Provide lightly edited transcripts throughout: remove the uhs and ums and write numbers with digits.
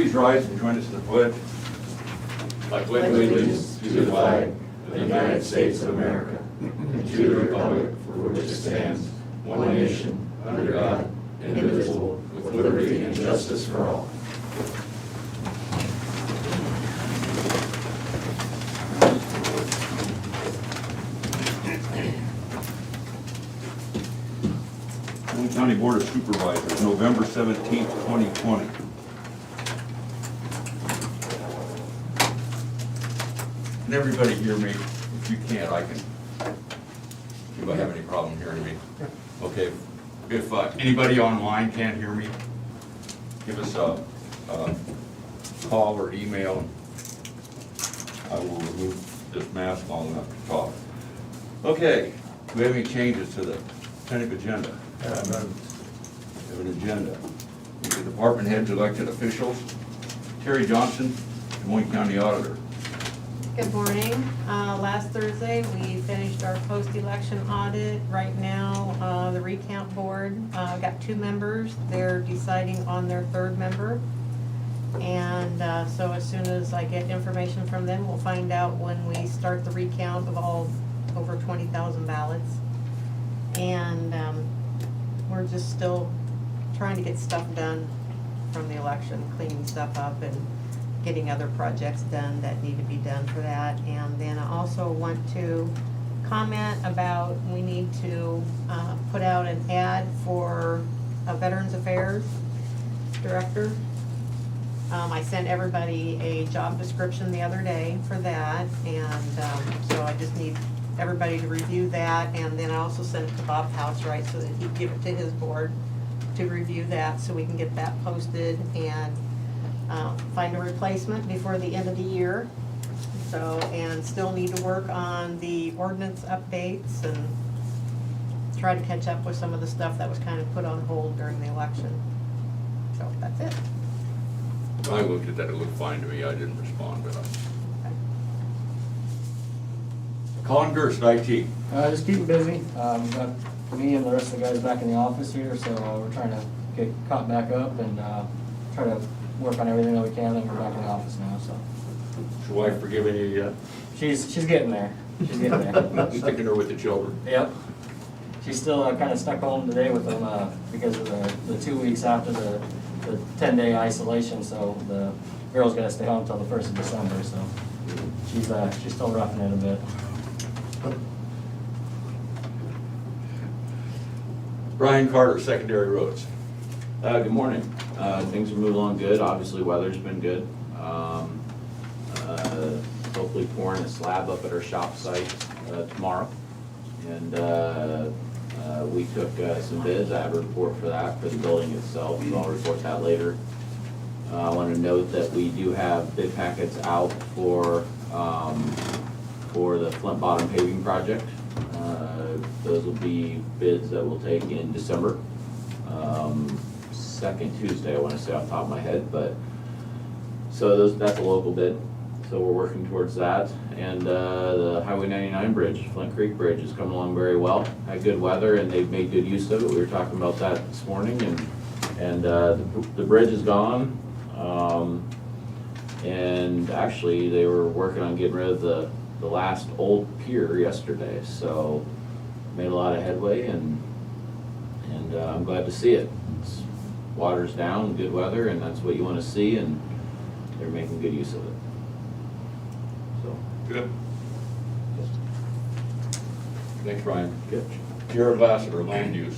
please rise and join us in the pledge? I pledge allegiance to the flag of the United States of America and to the republic for which it stands, one nation, under God, indivisible, with liberty and justice for all. Burlington County Board of Supervisors, November 17th, 2020. Can everybody hear me? If you can't, I can. Do I have any problem hearing me? Okay. If anybody online can't hear me, give us a call or email. I will remove this mask long enough to talk. Okay. Do we have any changes to the tentative agenda? We have an agenda. The department heads, elected officials. Terry Johnson, Des Moines County Auditor. Good morning. Last Thursday, we finished our post-election audit. Right now, the recount board got 2 members. They're deciding on their 3rd member. And so as soon as I get information from them, we'll find out when we start the recount of all over 20,000 ballots. And we're just still trying to get stuff done from the election, cleaning stuff up and getting other projects done that need to be done for that. And then I also want to comment about, we need to put out an ad for a Veterans Affairs Director. I sent everybody a job description the other day for that, and so I just need everybody to review that. And then I also sent it to Bob Housewright so that he'd give it to his board to review that, so we can get that posted and find a replacement before the end of the year. So, and still need to work on the ordinance updates and try to catch up with some of the stuff that was kind of put on hold during the election. So that's it. I looked at that, it looked fine to me. I didn't respond, but Colin Gerst, IT. Just keeping busy. Got me and the rest of the guys back in the office here, so we're trying to get caught back up and try to work on everything that we can, and we're back in the office now, so. Is your wife forgiving you yet? She's getting there. She's getting there. Sticking her with the children. Yep. She's still kind of stuck home today with them because of the 2 weeks after the 10-day isolation, so the girl's got to stay home until the 1st of December, so she's still roughing it a bit. Brian Carter, Secondary Roads. Good morning. Things are moving along good. Obviously, weather's been good. Hopefully pouring a slab up at our shop site tomorrow. And we took some bids. I have a report for that, for the building itself. So I'll report that later. I want to note that we do have bid packets out for the Flint Bottom paving project. Those will be bids that we'll take in December. Second Tuesday, I want to say off the top of my head, but so that's a local bid. So we're working towards that. And the Highway 99 bridge, Flint Creek Bridge, is coming along very well. Had good weather and they've made good use of it. We were talking about that this morning, and the bridge is gone. And actually they were working on getting rid of the last old pier yesterday. So made a lot of headway, and I'm glad to see it. Water's down, good weather, and that's what you want to see, and they're making good use of it. So Good. Thanks, Brian. good. Jared Lassiter, Land Use.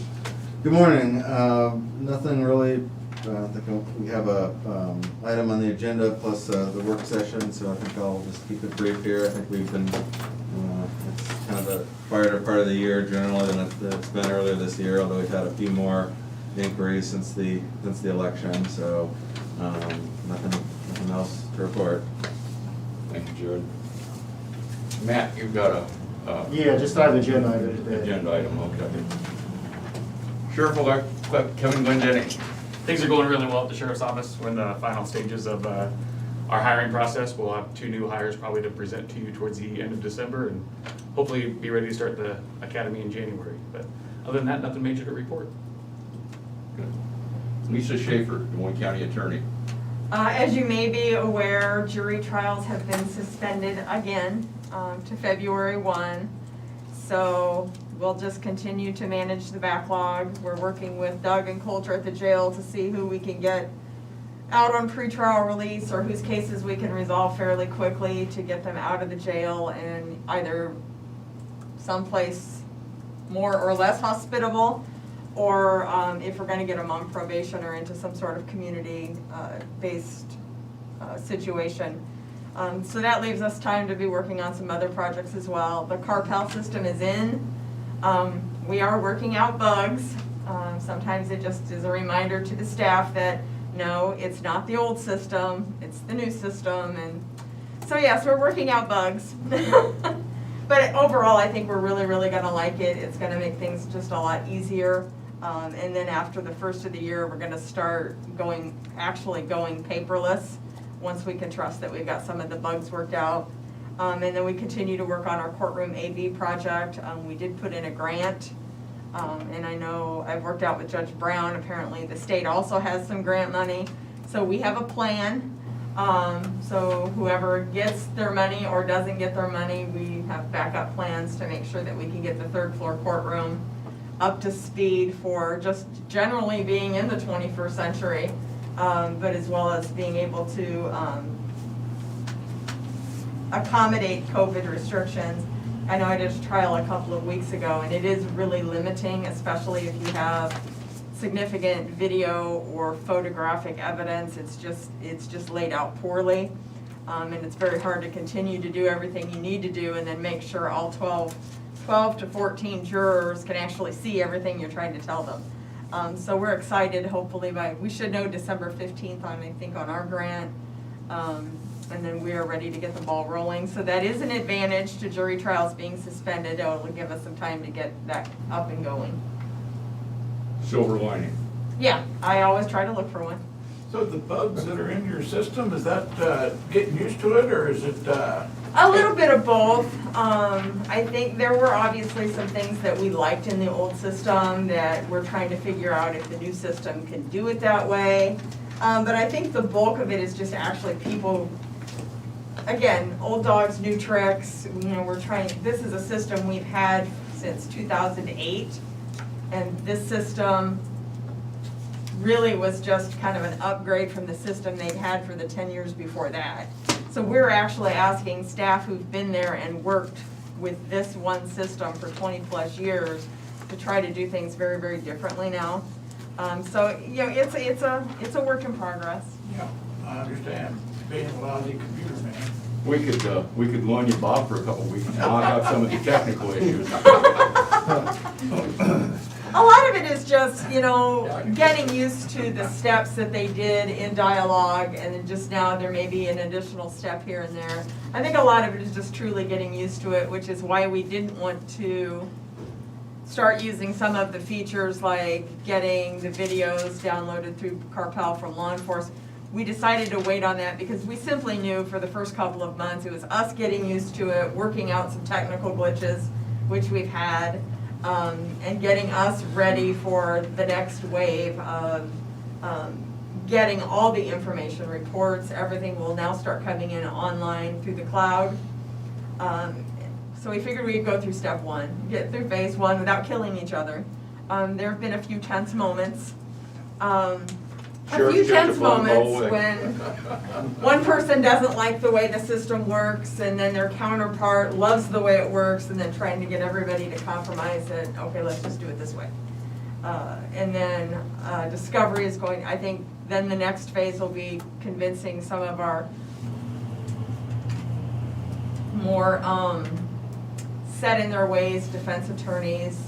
Good morning. Nothing really. I think we have a item on the agenda plus the work session, so I think I'll just keep it brief here. I think we've been, it's kind of a quieter part of the year generally than it's been earlier this year, although we've had a few more inquiries since the election, so nothing else to report. Thank you, Jared. Matt, you've got Yeah, just on the agenda item today. agenda item, okay. Sheriff-elect Kevin Glendenning. Things are going really well at the sheriff's office. We're in the final stages of our hiring process. We'll have 2 new hires probably to present to you towards the end of December, and hopefully be ready to start the academy in January. But other than that, nothing major to report. Good. Lisa Schaefer, Des Moines County Attorney. As you may be aware, jury trials have been suspended again to February 1. So we'll just continue to manage the backlog. We're working with Doug and Coulter at the jail to see who we can get out on pretrial release or whose cases we can resolve fairly quickly to get them out of the jail and either someplace more or less hospitable, or if we're gonna get them on probation or into some sort of community-based situation. So that leaves us time to be working on some other projects as well. The CarPal system is in. We are working out bugs. Sometimes it just is a reminder to the staff that no, it's not the old system, it's the new system. And so yes, we're working out bugs. But overall, I think we're really, really gonna like it. It's gonna make things just a lot easier. And then after the first of the year, we're gonna start actually going paperless once we can trust that we've got some of the bugs worked out. And then we continue to work on our courtroom AV project. We did put in a grant. And I know I've worked out with Judge Brown. Apparently the state also has some grant money. So we have a plan. So whoever gets their money or doesn't get their money, we have backup plans to make sure that we can get the third floor courtroom up to speed for just generally being in the 21st century, but as well as being able to accommodate COVID restrictions. I know I did a trial a couple of weeks ago, and it is really limiting, especially if you have significant video or photographic evidence. It's just laid out poorly, and it's very hard to continue to do everything you need to do and then make sure all 12 to 14 jurors can actually see everything you're trying to tell them. So we're excited, hopefully we should know December 15th I think on our grant. And then we are ready to get the ball rolling. So that is an advantage to jury trials being suspended. It'll give us some time to get that up and going. Silver lining. Yeah, I always try to look for one. So the bugs that are in your system, is that getting used to it, or is it? A little bit of both. I think there were obviously some things that we liked in the old system that we're trying to figure out if the new system can do it that way. But I think the bulk of it is just actually people, again, old dogs, new tricks. You know, this is a system we've had since 2008. And this system really was just kind of an upgrade from the system they'd had for the 10 years before that. So we're actually asking staff who've been there and worked with this one system for 20 plus years to try to do things very, very differently now. So, you know, it's a work in progress. Yeah, I understand, being a lousy computer man. We could loan you Bob for a couple weeks and knock out some of the technical issues. A lot of it is just, you know, getting used to the steps that they did in dialogue, and then just now there may be an additional step here and there. I think a lot of it is just truly getting used to it, which is why we didn't want to start using some of the features like getting the videos downloaded through CarPal from law enforcement. We decided to wait on that because we simply knew for the first couple of months it was us getting used to it, working out some technical glitches, which we've had, and getting us ready for the next wave of getting all the information, reports, everything will now start coming in online through the cloud. So we figured we'd go through step one, get through phase one without killing each other. There have been a few tense moments. A few tense moments when one person doesn't like the way the system works and then their counterpart loves the way it works, and then trying to get everybody to compromise that, okay, let's just do it this way. And then discovery is going, I think then the next phase will be convincing some of our more set in their ways defense attorneys.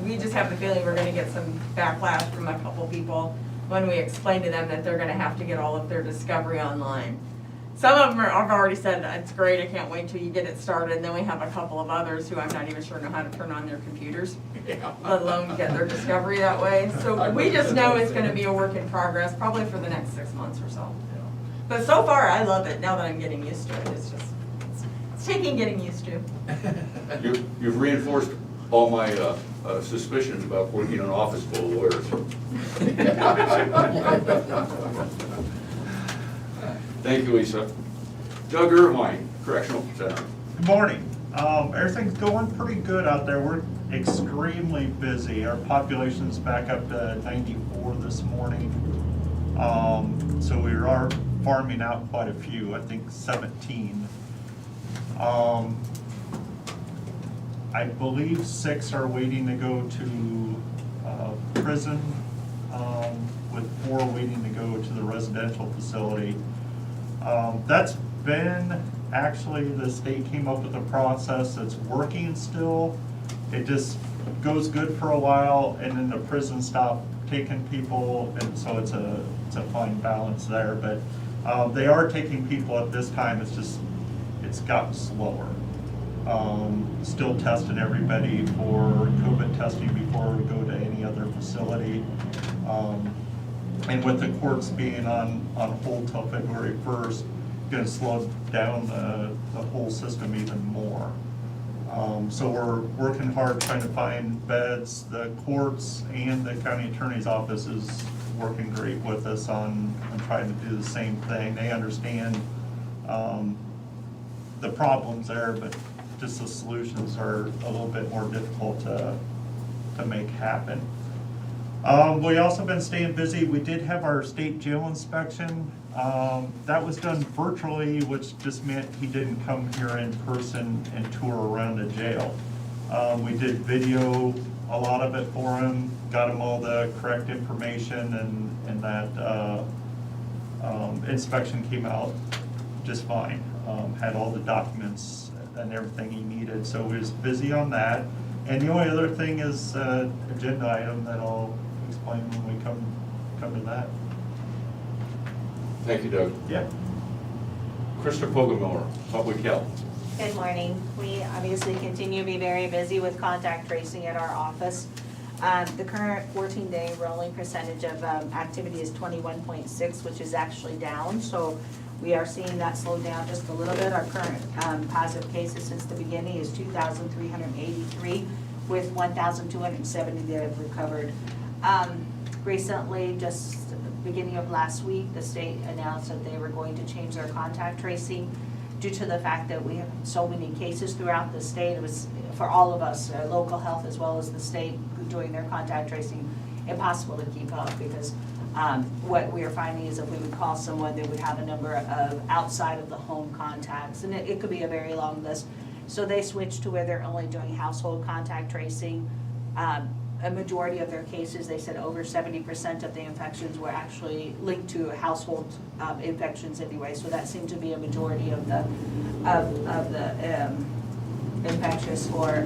We just have the feeling we're gonna get some backlash from a couple people when we explain to them that they're gonna have to get all of their discovery online. Some of them have already said, it's great, I can't wait till you get it started. And then we have a couple of others who I'm not even sure know how to turn on their computers, let alone get their discovery that way. So we just know it's gonna be a work in progress, probably for the next 6 months or so. But so far, I love it, now that I'm getting used to it. It's just, it's taking getting used to. You've reinforced all my suspicions about working in an office full of lawyers. Thank you, Lisa. Doug Irvine, Correctional Center. Good morning. Everything's going pretty good out there. We're extremely busy. Our population's back up to 94 this morning. So we are farming out quite a few, I think 17. I believe 6 are waiting to go to prison, with 4 waiting to go to the residential facility. That's been, actually, the state came up with a process that's working still. It just goes good for a while, and then the prison stop taking people, and so it's a fine balance there. But they are taking people at this time. It's gotten slower. Still testing everybody for COVID testing before we go to any other facility. And with the courts being on hold till February 1st, going to slow down the whole system even more. So we're working hard trying to find beds. The courts and the county attorney's office is working great with us on trying to do the same thing. They understand the problems there, but just the solutions are a little bit more difficult to make happen. We also been staying busy. We did have our state jail inspection. That was done virtually, which just meant he didn't come here in person and tour around the jail. We did video a lot of it for him, got him all the correct information, and that inspection came out just fine. Had all the documents and everything he needed, so we was busy on that. And the only other thing is agenda item that I'll explain when we come to that. Thank you, Doug. Yeah. Krista Poggemiller, Public Health. Good morning. We obviously continue to be very busy with contact tracing at our office. The current 14-day rolling percentage of activity is 21.6, which is actually down. So we are seeing that slow down just a little bit. Our current positive cases since the beginning is 2,383, with 1,270 that have recovered. Recently, just beginning of last week, the state announced that they were going to change their contact tracing due to the fact that we have so many cases throughout the state. It was, for all of us, local health as well as the state doing their contact tracing, impossible to keep up, because what we are finding is if we would call someone, they would have a number of outside of the home contacts, and it could be a very long list. So they switched to where they're only doing household contact tracing. A majority of their cases, they said over 70% of the infections were actually linked to household infections anyway. So that seemed to be a majority of the infectious or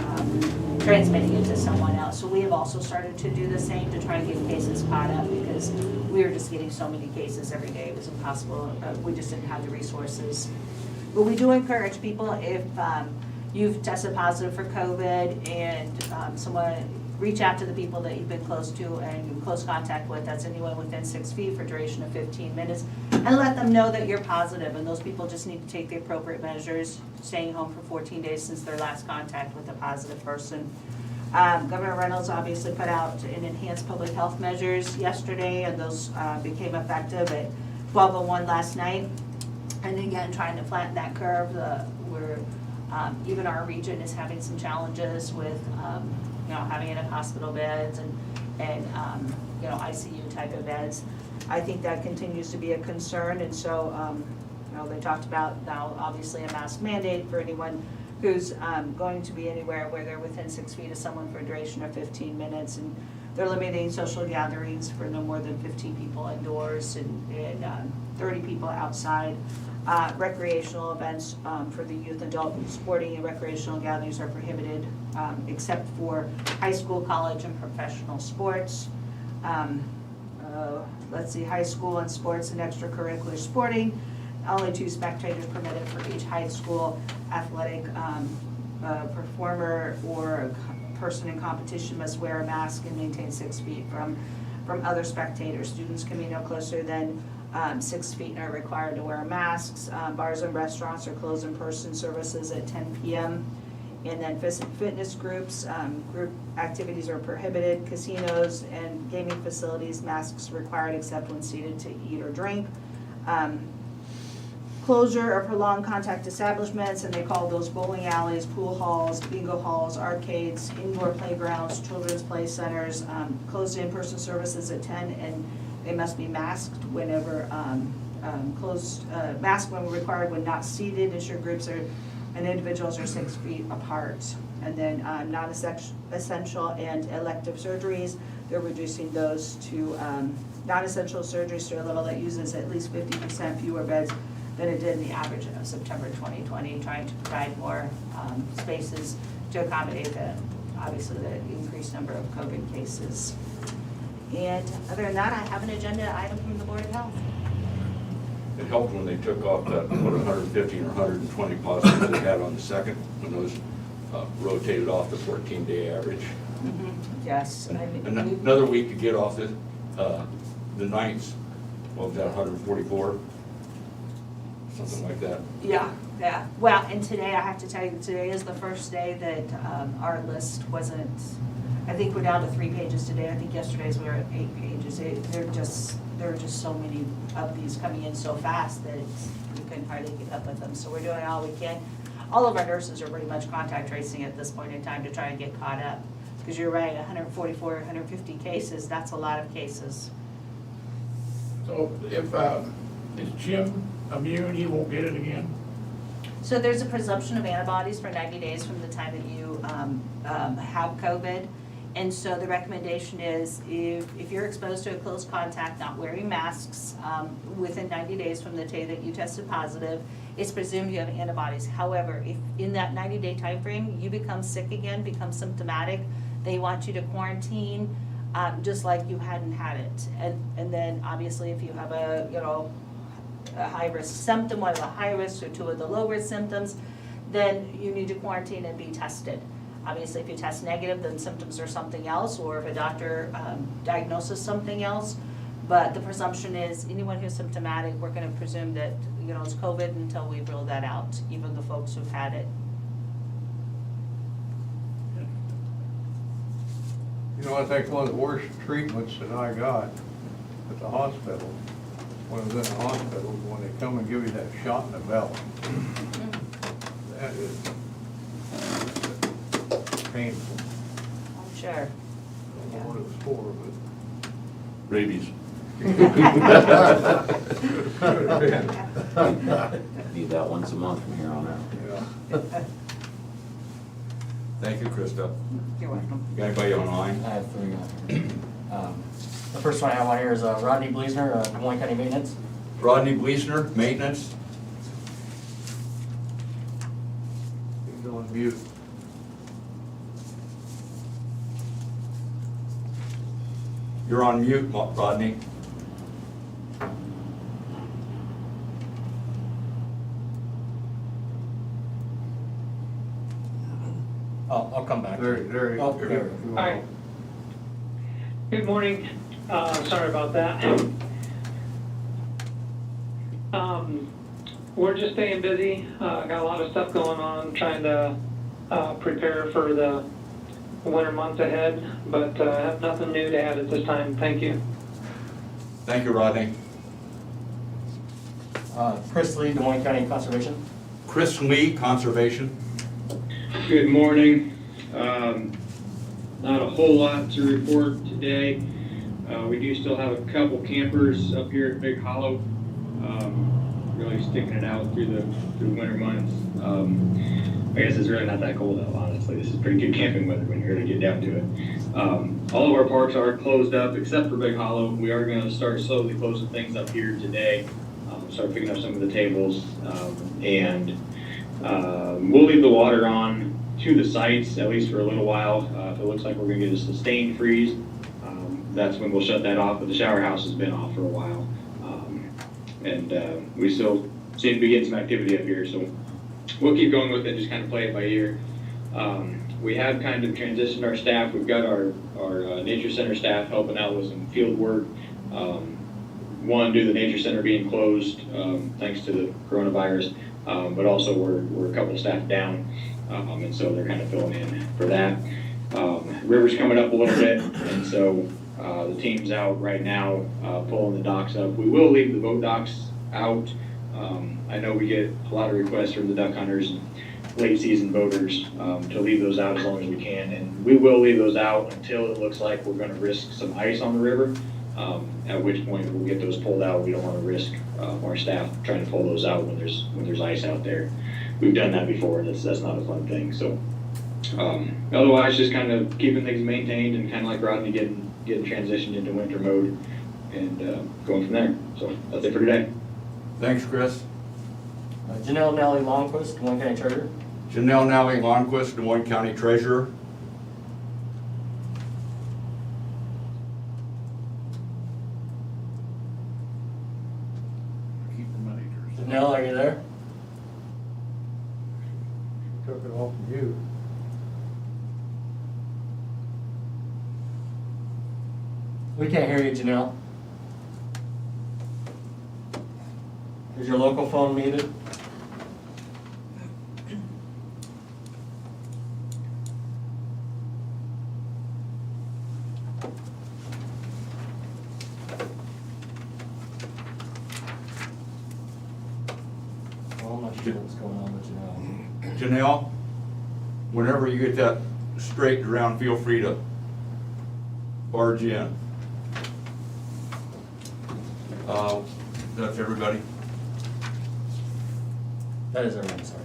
transmitting it to someone else. So we have also started to do the same to try to get cases caught up, because we were just getting so many cases every day. It was impossible. We just didn't have the resources. But we do encourage people, if you've tested positive for COVID and someone, reach out to the people that you've been close to and in close contact with. That's anyone within 6 feet for a duration of 15 minutes. And let them know that you're positive, and those people just need to take the appropriate measures, staying home for 14 days since their last contact with a positive person. Governor Reynolds obviously put out an enhanced public health measures yesterday, and those became effective at 12:01 last night. And again, trying to flatten that curve, even our region is having some challenges with having enough hospital beds and ICU type of beds. I think that continues to be a concern, and so they talked about now obviously a mask mandate for anyone who's going to be anywhere where they're within 6 feet of someone for a duration of 15 minutes, and they're limiting social gatherings for no more than 15 people indoors and 30 people outside. Recreational events for the youth, adult, sporting and recreational gatherings are prohibited except for high school, college, and professional sports. High school and sports and extracurricular sporting, only 2 spectators permitted for each high school athletic performer or person in competition must wear a mask and maintain 6 feet from other spectators. Students can be no closer than 6 feet and are required to wear masks. Bars and restaurants are closed in person services at 10 p.m. And then fitness groups, group activities are prohibited. Casinos and gaming facilities, masks required except when seated to eat or drink. closure or prolonged contact establishments, and they call those bowling alleys, pool halls, bingo halls, arcades, indoor playgrounds, children's play centers, closed in-person services at 10, and they must be masked whenever, masked when required when not seated, ensure groups are, and individuals are 6 feet apart. And then non-essential and elective surgeries, they're reducing those to, non-essential surgeries to a level that uses at least 50% fewer beds than it did in the average of September 2020, trying to provide more spaces to accommodate obviously the increased number of COVID cases. And other than that, I have an agenda item from the Board of Health. It helped when they took off that, 115 or 120 positives they had on the second, when those rotated off the 14-day average. Yes. Another week to get off the ninth, what was that, 144? Something like that. Yeah. Well, and today, I have to tell you, today is the first day that our list wasn't, I think we're down to 3 pages today. I think yesterday's we were at 8 pages. There are just so many of these coming in so fast that we couldn't hardly keep up with them. So we're doing all we can. All of our nurses are pretty much contact tracing at this point in time to try and get caught up. Because you're right, 144, 150 cases, that's a lot of cases. So if, is Jim immune, he won't get it again? So there's a presumption of antibodies for 90 days from the time that you have COVID. And so the recommendation is if you're exposed to a close contact, not wearing masks within 90 days from the day that you tested positive, it's presumed you have antibodies. However, if in that 90-day time frame you become sick again, become symptomatic, they want you to quarantine just like you hadn't had it. And then obviously if you have a high-risk symptom, one of the high risk or 2 of the low-risk symptoms, then you need to quarantine and be tested. Obviously, if you test negative, then symptoms are something else, or if a doctor diagnoses something else. But the presumption is anyone who's symptomatic, we're going to presume that it's COVID until we rule that out, even the folks who've had it. I think one of the worst treatments that I got at the hospital, when I was in the hospital, when they come and give you that shot in the belly. That is painful. I'm sure. I don't know what it was for, but. Rabies. Could have been. Need that once a month from here on out. Yeah. Thank you, Krista. You're welcome. You got anybody online? I have 3 on here. The first one I have on here is Rodney Bleasner, Des Moines County Maintenance. Rodney Bleasner, maintenance. He's on mute. You're on mute, Rodney. I'll come back. There you Oh, go. there. Hi. Good morning. Sorry about that. We're just staying busy. Got a lot of stuff going on, trying to prepare for the winter months ahead, but I have nothing new to add at this time. Thank you. Thank you, Rodney. Chris Lee, Des Moines County Conservation. Chris Lee, Conservation. Good morning. Not a whole lot to report today. We do still have a couple campers up here at Big Hollow, really sticking it out through the winter months. I guess it's really not that cold out, honestly. This is pretty good camping weather when you really get down to it. All of our parks are closed up except for Big Hollow. We are going to start slowly closing things up here today. Start picking up some of the tables, and we'll leave the water on to the sites, at least for a little while. If it looks like we're going to get a sustained freeze, that's when we'll shut that off, but the shower house has been off for a while. We still seem to be getting some activity up here, so we'll keep going with it, just kind of play it by ear. We have kind of transitioned our staff. We've got our nature center staff helping out with some field work. One, due to the nature center being closed, thanks to the coronavirus, but also we're a couple staff down, and so they're kind of filling in for that. River's coming up a little bit, and so the team's out right now pulling the docks up. We will leave the boat docks out I know we get a lot of requests from the duck hunters and late season boaters to leave those out as long as we can. And we will leave those out until it looks like we're gonna risk some ice on the river, at which point we'll get those pulled out. We don't wanna risk our staff trying to pull those out when there's ice out there. We've done that before, and that's not a fun thing, so. Otherwise, just kind of keeping things maintained and kind of like Rodney getting transitioned into winter mode and going from there. So that's it for today. Thanks, Chris. Janelle Nelly Longquist, Des Moines County Treasurer. Janelle Nally Longquist, Des Moines County Treasurer. Keep the money to herself. Janelle, are you there? She took it off of you. We can't hear you, Janelle. Is your local phone muted? Well, I'm not sure what's going on with Janelle. Janelle, whenever you get that straightened around, feel free to barge in. That's everybody. That is everyone, sorry.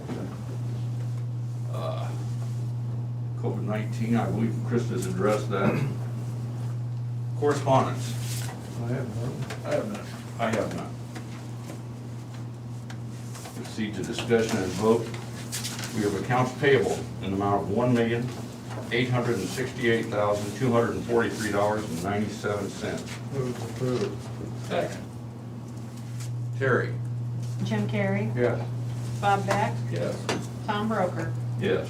COVID-19, I believe Chris has addressed that. Correspondence. I have none. I have none. I have none. Proceed to discussion and vote. We have accounts payable in the amount of $1,868,243.97. Move to approve. Second. Terry? Jim Carrey, Yes. Bob Beck, Yes. Tom Broker. Yes.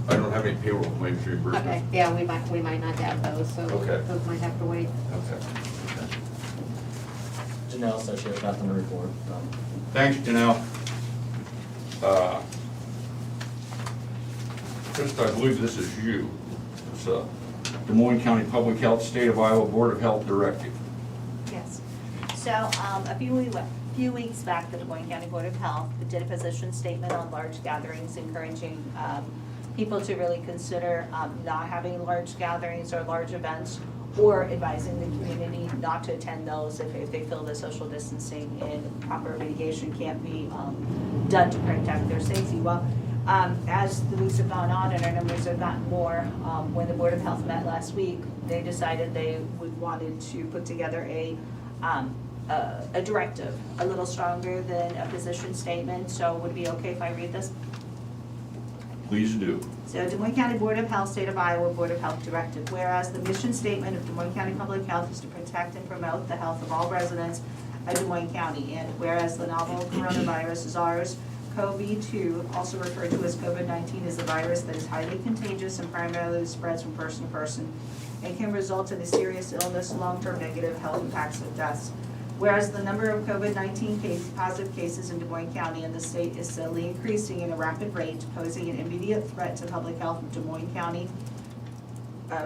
I don't have any payroll claims reimbursement. Okay, yeah, we might not have those, so Okay. those might have to wait. Okay. Janelle says she has nothing to report. Thanks, Janelle. Chris, I believe this is you. It's Des Moines County Public Health State of Iowa Board of Health Directive. Yes. So a few weeks back, the Des Moines County Board of Health did a position statement on large gatherings, encouraging people to really consider not having large gatherings or large events, or advising the community not to attend those if they feel the social distancing and proper mitigation can't be done to protect their safety. Well, as the weeks have gone on and our numbers have gotten more, when the Board of Health met last week, they decided they wanted to put together a directive, a little stronger than a position statement. So would it be okay if I read this? Please do. So Des Moines County Board of Health, State of Iowa Board of Health Directive. Whereas the mission statement of Des Moines County Public Health is to protect and promote the health of all residents of Des Moines County. And whereas the novel coronavirus, SARS-CoV-2, also referred to as COVID-19, is a virus that is highly contagious and primarily spreads from person to person and can result in a serious illness, long-term negative health impacts and deaths. Whereas the number of COVID-19 positive cases in Des Moines County and the state is steadily increasing at a rapid rate, posing an immediate threat to public health of Des Moines County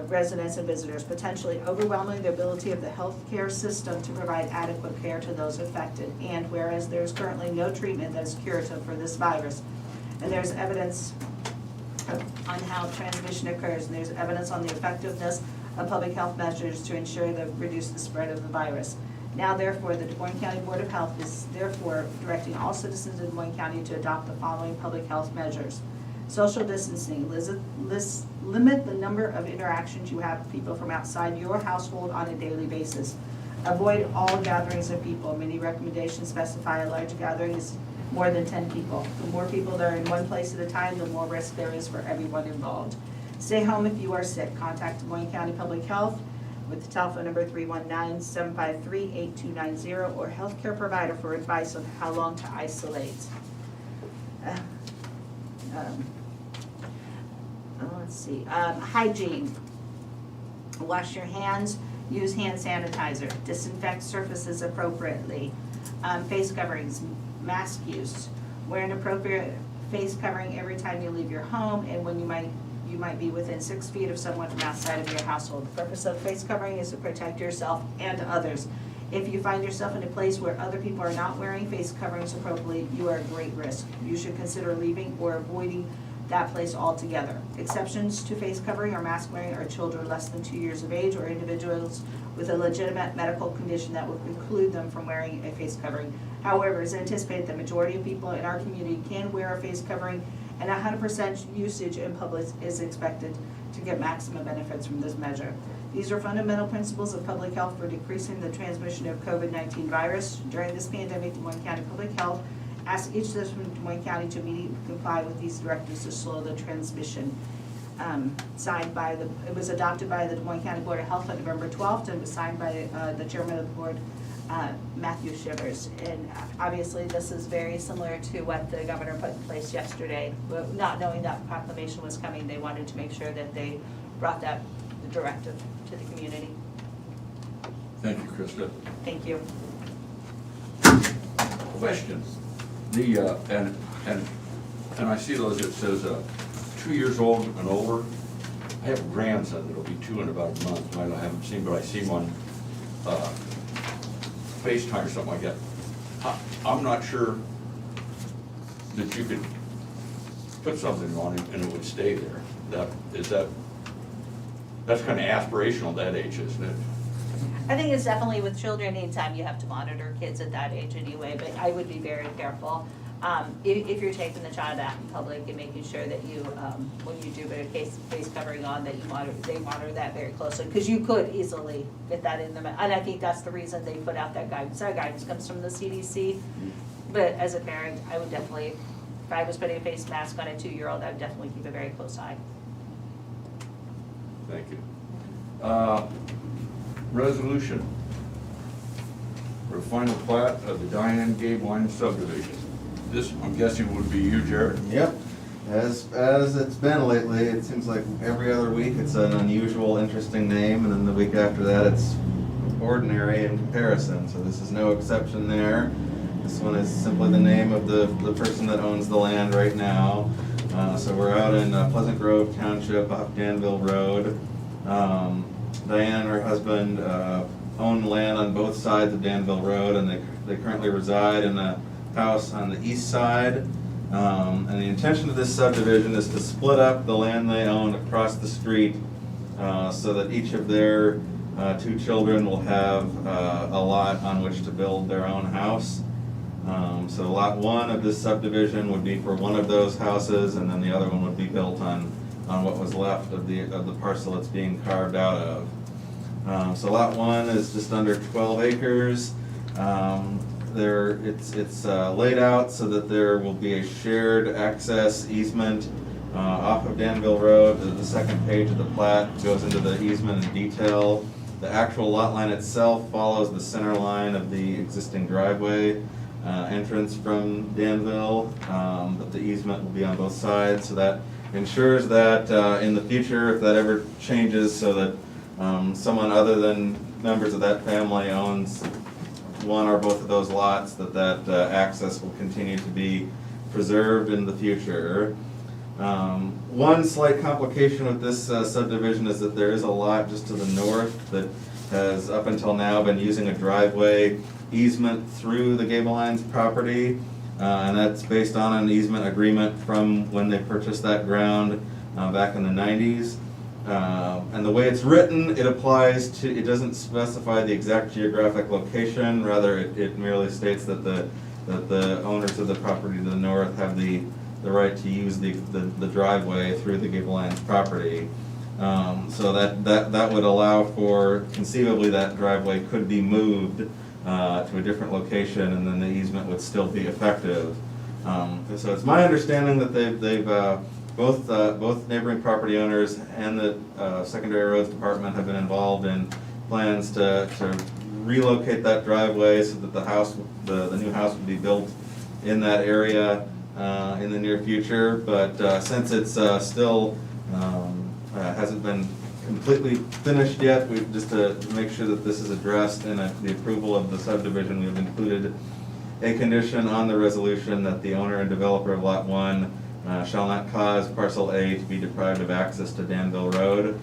residents and visitors, potentially overwhelming the ability of the healthcare system to provide adequate care to those affected. And whereas there is currently no treatment that is curative for this virus, and there's evidence on how transmission occurs, and there's evidence on the effectiveness of public health measures to ensure that reduce the spread of the virus. Now therefore, the Des Moines County Board of Health is therefore directing all citizens of Des Moines County to adopt the following public health measures. Social distancing, limit the number of interactions you have with people from outside your household on a daily basis. Avoid all gatherings of people. Many recommendations specify a large gathering is more than 10 people. The more people that are in one place at a time, the more risk there is for everyone involved. Stay home if you are sick. Contact Des Moines County Public Health with the telephone number 319-753-8290 or healthcare provider for advice on how long to isolate. Let's see, hygiene. Wash your hands Use hand sanitizer, disinfect surfaces appropriately, face coverings, mask use, wear an appropriate face covering every time you leave your home and when you might be within 6 feet of someone from outside of your household. The purpose of face covering is to protect yourself and others. If you find yourself in a place where other people are not wearing face coverings appropriately, you are at great risk. You should consider leaving or avoiding that place altogether. Exceptions to face covering or mask wearing are children less than 2 years of age or individuals with a legitimate medical condition that would preclude them from wearing a face covering. However, it's anticipated the majority of people in our community can wear a face covering, and 100% usage in public is expected to get maximum benefits from this measure. These are fundamental principles of public health for decreasing the transmission of COVID-19 virus. During this pandemic, Des Moines County Public Health asks each citizen of Des Moines County to immediately comply with these directives to slow the transmission. It was adopted by the Des Moines County Board of Health on November 12th and was signed by the chairman of the board, Matthew Shivers. And obviously, this is very similar to what the governor put in place yesterday. But not knowing that proclamation was coming, they wanted to make sure that they brought that directive to the community. Thank you, Krista. Thank you. Questions? And I see those, it says 2 years old and over. I have a grandson that'll be 2 in about a month. I haven't seen, but I see him on FaceTime or something like that. I'm not sure that you could put something on him and it would stay there. That's kind of aspirational at that age, isn't it? I think it's definitely with children, anytime you have to monitor kids at that age anyway, but I would be very careful. If you're taking the child out in public and making sure that you, when you do put a face covering on, that they monitor that very closely, because you could easily get that in them. And I think that's the reason they put out that guidance. That guidance comes from the CDC. But as a parent, I would definitely, if I was putting a face mask on a 2-year-old, I would definitely keep a very close eye. Thank you. Resolution for final plat of the Diane Gable subdivision. This, I'm guessing, would be you, Jared? Yep. As it's been lately, it seems like every other week it's an unusual, interesting name, and then the week after that it's ordinary in comparison. So this is no exception there. This one is simply the name of the person that owns the land right now. So we're out in Pleasant Grove Township off Danville Road. Diane and her husband own land on both sides of Danville Road, and they currently reside in a house on the east side. And the intention of this subdivision is to split up the land they own across the street so that each of their 2 children will have a lot on which to build their own house. So lot 1 of this subdivision would be for one of those houses, and then the other one would be built on what was left of the parcel it's being carved out of. So lot 1 is just under 12 acres. It's laid out so that there will be a shared access easement off of Danville Road. The second page of the plat goes into the easement in detail. The actual lot line itself follows the center line of the existing driveway entrance from Danville, but the easement will be on both sides, so that ensures that in the future, if that ever changes, so that someone other than members of that family owns one or both of those lots, that access will continue to be preserved in the future. One slight complication with this subdivision is that there is a lot just to the north that has up until now been using a driveway easement through the Gable Lines property, and that's based on an easement agreement from when they purchased that ground back in the 90s. And the way it's written, it applies to, it doesn't specify the exact geographic location, rather it merely states that the owners of the property to the north have the right to use the driveway through the Gable Lines property. So that would allow for, conceivably, that driveway could be moved to a different location, and then the easement would still be effective. So it's my understanding that they've both neighboring property owners and the Secondary Roads Department have been involved in plans to relocate that driveway so that the new house would be built in that area in the near future. But since it's still hasn't been completely finished yet. We've just to make sure that this is addressed in the approval of the subdivision, we've included a condition on the resolution that the owner and developer of Lot 1 shall not cause parcel A to be deprived of access to Danville Road,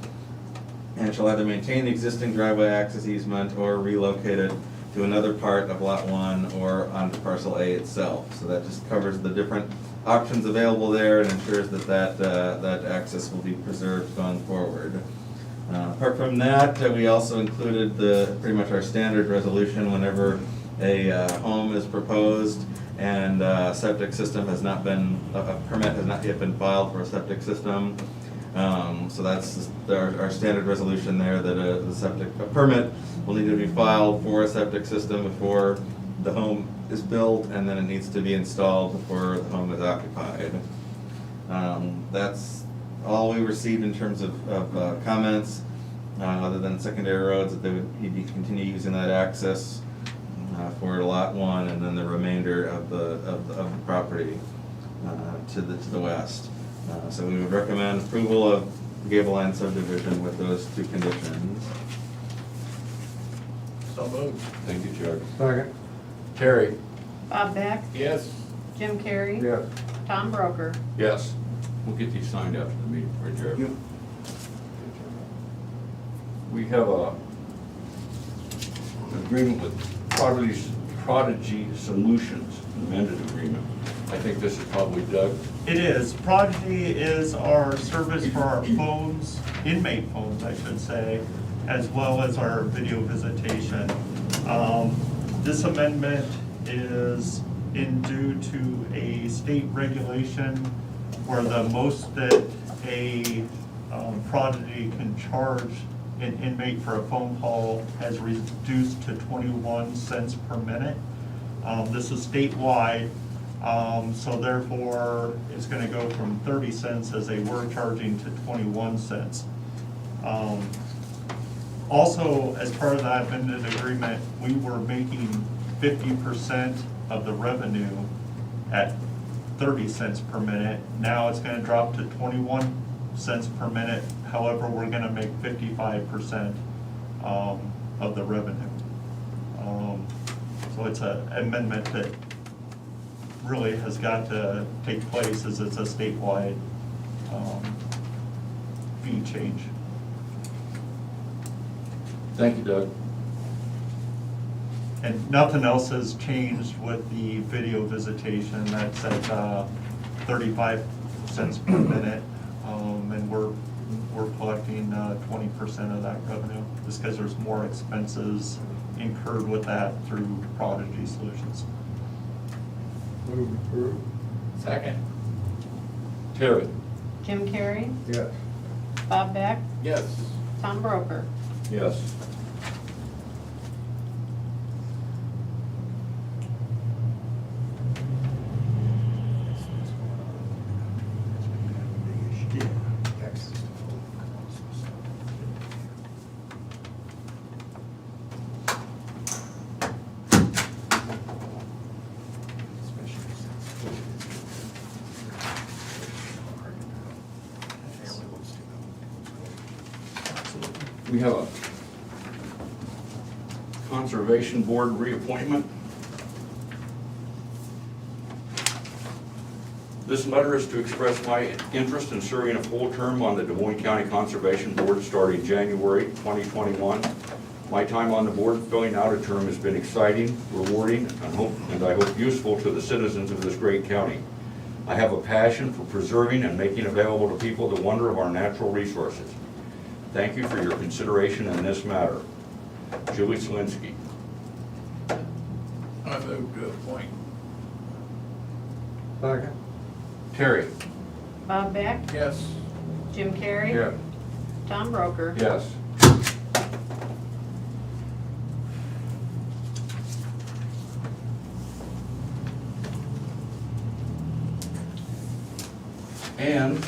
and shall either maintain the existing driveway access easement or relocate it to another part of Lot 1 or onto parcel A itself. So that just covers the different options available there and ensures that access will be preserved going forward. Apart from that, we also included pretty much our standard resolution whenever a home is proposed and a septic system has not been, a permit has not yet been filed for a septic system. So that's our standard resolution there, that a permit will need to be filed for a septic system before the home is built, and then it needs to be installed before the home is occupied. That's all we received in terms of comments, other than secondary roads, that he'd be continue using that access for Lot 1, and then the remainder of the property to the west. So we would recommend approval of Gable Line subdivision with those two conditions. So moved. Thank you, Chuck. Second. Terry? Bob Beck, Yes. Jim Carrey. Yes. Tom Broker. Yes. We'll get these signed after the meeting, right, Jerry? We have an agreement with Prodigy Solutions, amended agreement. I think this is probably Doug. It is. Prodigy is our service for our phones, inmate phones, I should say, as well as our video visitation. This amendment is due to a state regulation where the most that a Prodigy can charge an inmate for a phone call has reduced to 21 cents per minute. This is statewide, so therefore it's going to go from 30 cents as they were charging to 21 cents. Also, as part of that amended agreement, we were making 50% of the revenue at 30 cents per minute. Now it's going to drop to 21 cents per minute. However, we're going to make 55% of the revenue. So it's an amendment that really has got to take place, as it's a statewide fee change. Thank you, Doug. And nothing else has changed with the video visitation. That's at 35 cents per minute, and we're collecting 20% of that revenue, just because there's more expenses incurred with that through Prodigy Solutions. Move approved. Second. Terry? Jim Carrey. Yes. Bob Beck, Yes. Tom Broker. Yes. We have a Conservation Board reappointment. This letter is to express my interest in serving a full term on the Des Moines County Conservation Board starting January 2021. My time on the board filling out a term has been exciting, rewarding, and I hope useful to the citizens of this great county. I have a passion for preserving and making available to people the wonder of our natural resources. Thank you for your consideration in this matter. Julie Selinsky. I move to appoint. Second. Terry? Bob Beck, Yes. Jim Carrey. Yes. Tom Broker. Yes. And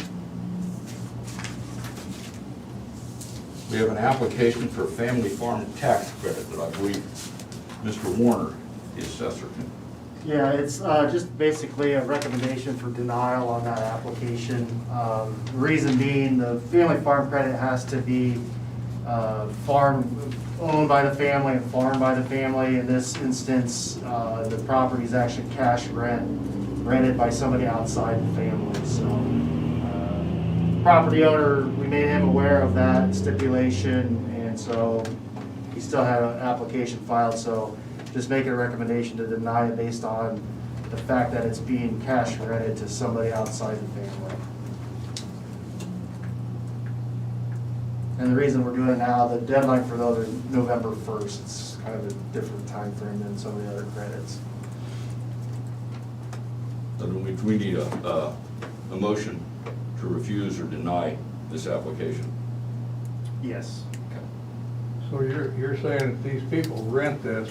we have an application for family farm tax credit that I believe Mr. Warner, the assessor, can Yeah, it's just basically a recommendation for denial on that application. The reason being, the family farm credit has to be farm owned by the family and farmed by the family. In this instance, the property is actually cash rented by somebody outside the family. So, property owner, we made him aware of that stipulation, and so he still had an application filed. So, just make a recommendation to deny it based on the fact that it's being cash rented to somebody outside the family. And the reason we're doing it now, the deadline for those is November 1st. It's kind of a different time frame than some of the other credits. Then we need a motion to refuse or deny this application. Yes. So you're saying that these people rent this,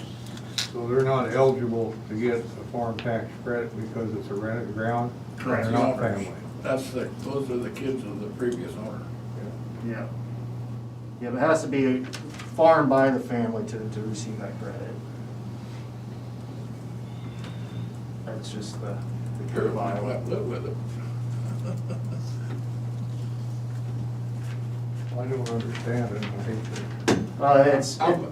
so they're not eligible to get a farm tax credit because it's a rented ground? Correct. They're not family? Those are the kids of the previous owner. Yeah. Yeah, but it has to be farmed by the family to receive that credit. That's just the Sure, code I bylaw. have to live with it. I don't understand it, I hate to.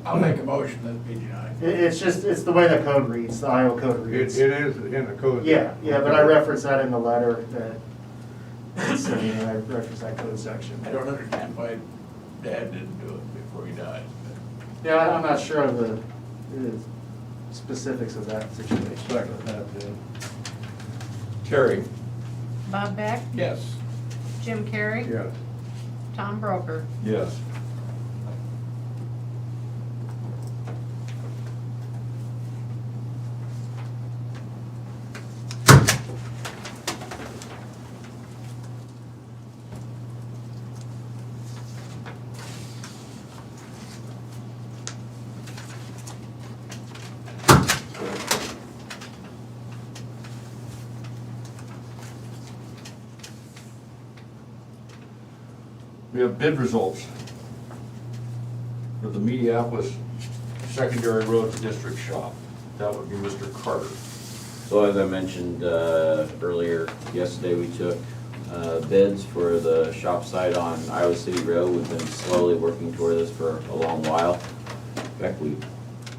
I'll make a motion that it be denied. It's the way the code reads, the Iowa code It reads. is in the code. Yeah, but I referenced that in the letter that, I referenced that code section. I don't understand why Dad didn't do it before he died. Yeah, I'm not sure of the specifics of that situation. Second that, then. Terry? Bob Beck, Yes. Jim Carrey, Yes. Tom Broker. Yes. We have bid results for the Minneapolis Secondary Road District Shop. That would be Mr. Carter. So as I mentioned earlier, yesterday we took bids for the shop site on Iowa City Road. We've been slowly working toward this for a long while. In fact, we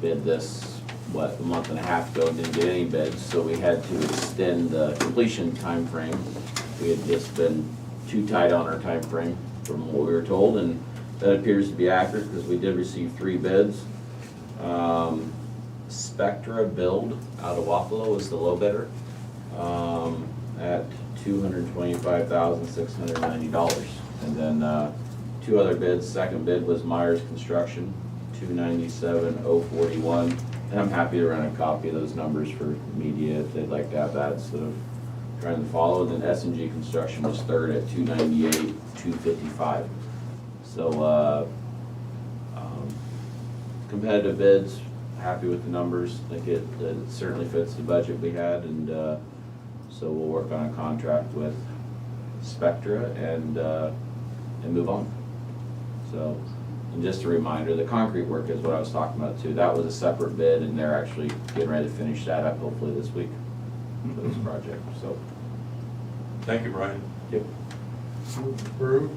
bid this, a month and a half ago and didn't get any bids, so we had to extend the completion time frame. We had just been too tight on our time frame from what we were told, and that appears to be accurate because we did receive 3 bids. Spectra Build out of Wapello was the low bidder at $225,690. And then 2 other bids. Second bid was Myers Construction, $297,041. And I'm happy to run a copy of those numbers for media if they'd like to have that instead of trying to follow. Then S&G Construction was third at $298,255. So competitive bids. Happy with the numbers. I think it certainly fits the budget we had, and so we'll work on a contract with Spectra and move on. So, and just a reminder, the concrete work is what I was talking about too. That was a separate bid, and they're actually getting ready to finish that up hopefully this week for this project. So, Thank you, Brian. yep. Approved?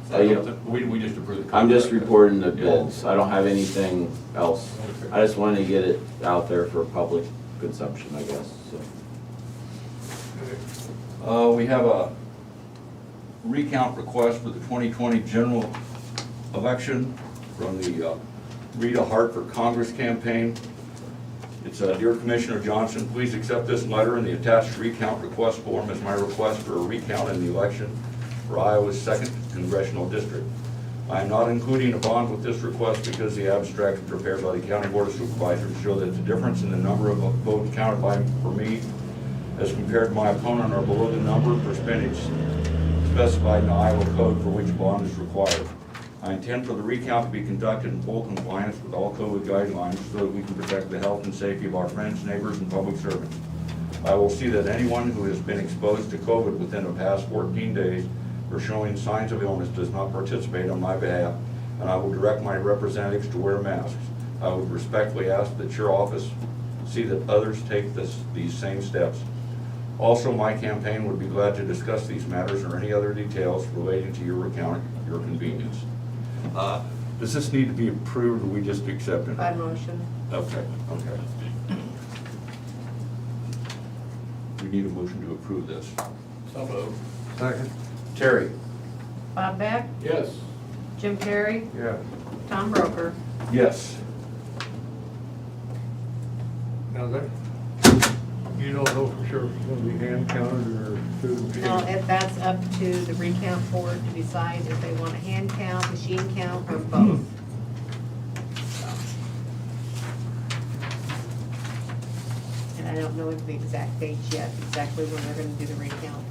We just approved the contract. I'm just reporting the bids. I don't have anything else. I just wanted to get it out there for public consumption, I guess, so. We have a recount request for the 2020 general election from the Rita Hart for Congress campaign. It's Dear Commissioner Johnson, please accept this letter and the attached recount request form as my request for a recount in the election for Iowa's 2nd Congressional District. I am not including a bond with this request because the abstract prepared by the County Board of Supervisors show that the difference in the number of votes counted for me as compared to my opponent are below the number percentage specified in the Iowa code for which bond is required. I intend for the recount to be conducted in full compliance with all code guidelines so that we can protect the health and safety of our friends, neighbors, and public servants. I will see that anyone who has been exposed to COVID within the past 14 days or showing signs of illness does not participate on my behalf, and I will direct my representatives to wear masks. I would respectfully ask that your office see that others take these same steps. Also, my campaign would be glad to discuss these matters or any other details relating to your account, your convenience. Does this need to be approved, or we just accept it? By motion. Okay. We need a motion to approve this. So moved. Second? Terry? Bob Beck, Yes. Jim Carrey, Yeah. Tom Broker. Yes. Now that, you don't know for sure if it's gonna be hand counted or through the machine? No, that's up to the recount board to decide if they want a hand count, machine count, or both. And I don't know the exact dates yet, exactly when they're gonna do the recount.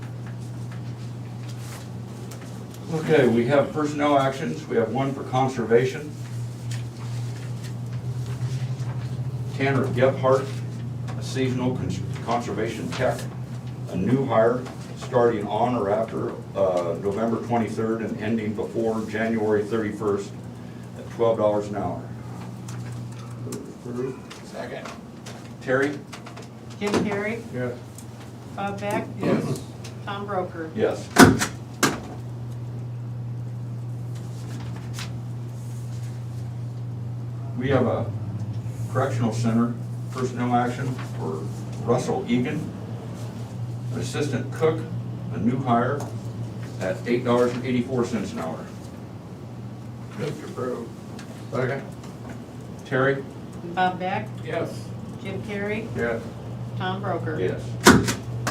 Okay, we have personnel actions. We have one for conservation. Tanner Gebhardt, a seasonal conservation tech, a new hire starting on or after November 23rd and ending before January 31st at $12 an hour. Second. Terry? Jim Carrey, Yes. Bob Beck, Yes. Tom Broker. Yes. We have a correctional center personnel action for Russell Egan, an assistant cook, a new hire at $8.84 an hour. Move to approve. Second? Terry? Bob Beck, Yes. Jim Carrey, Yes. Tom Broker. Yes.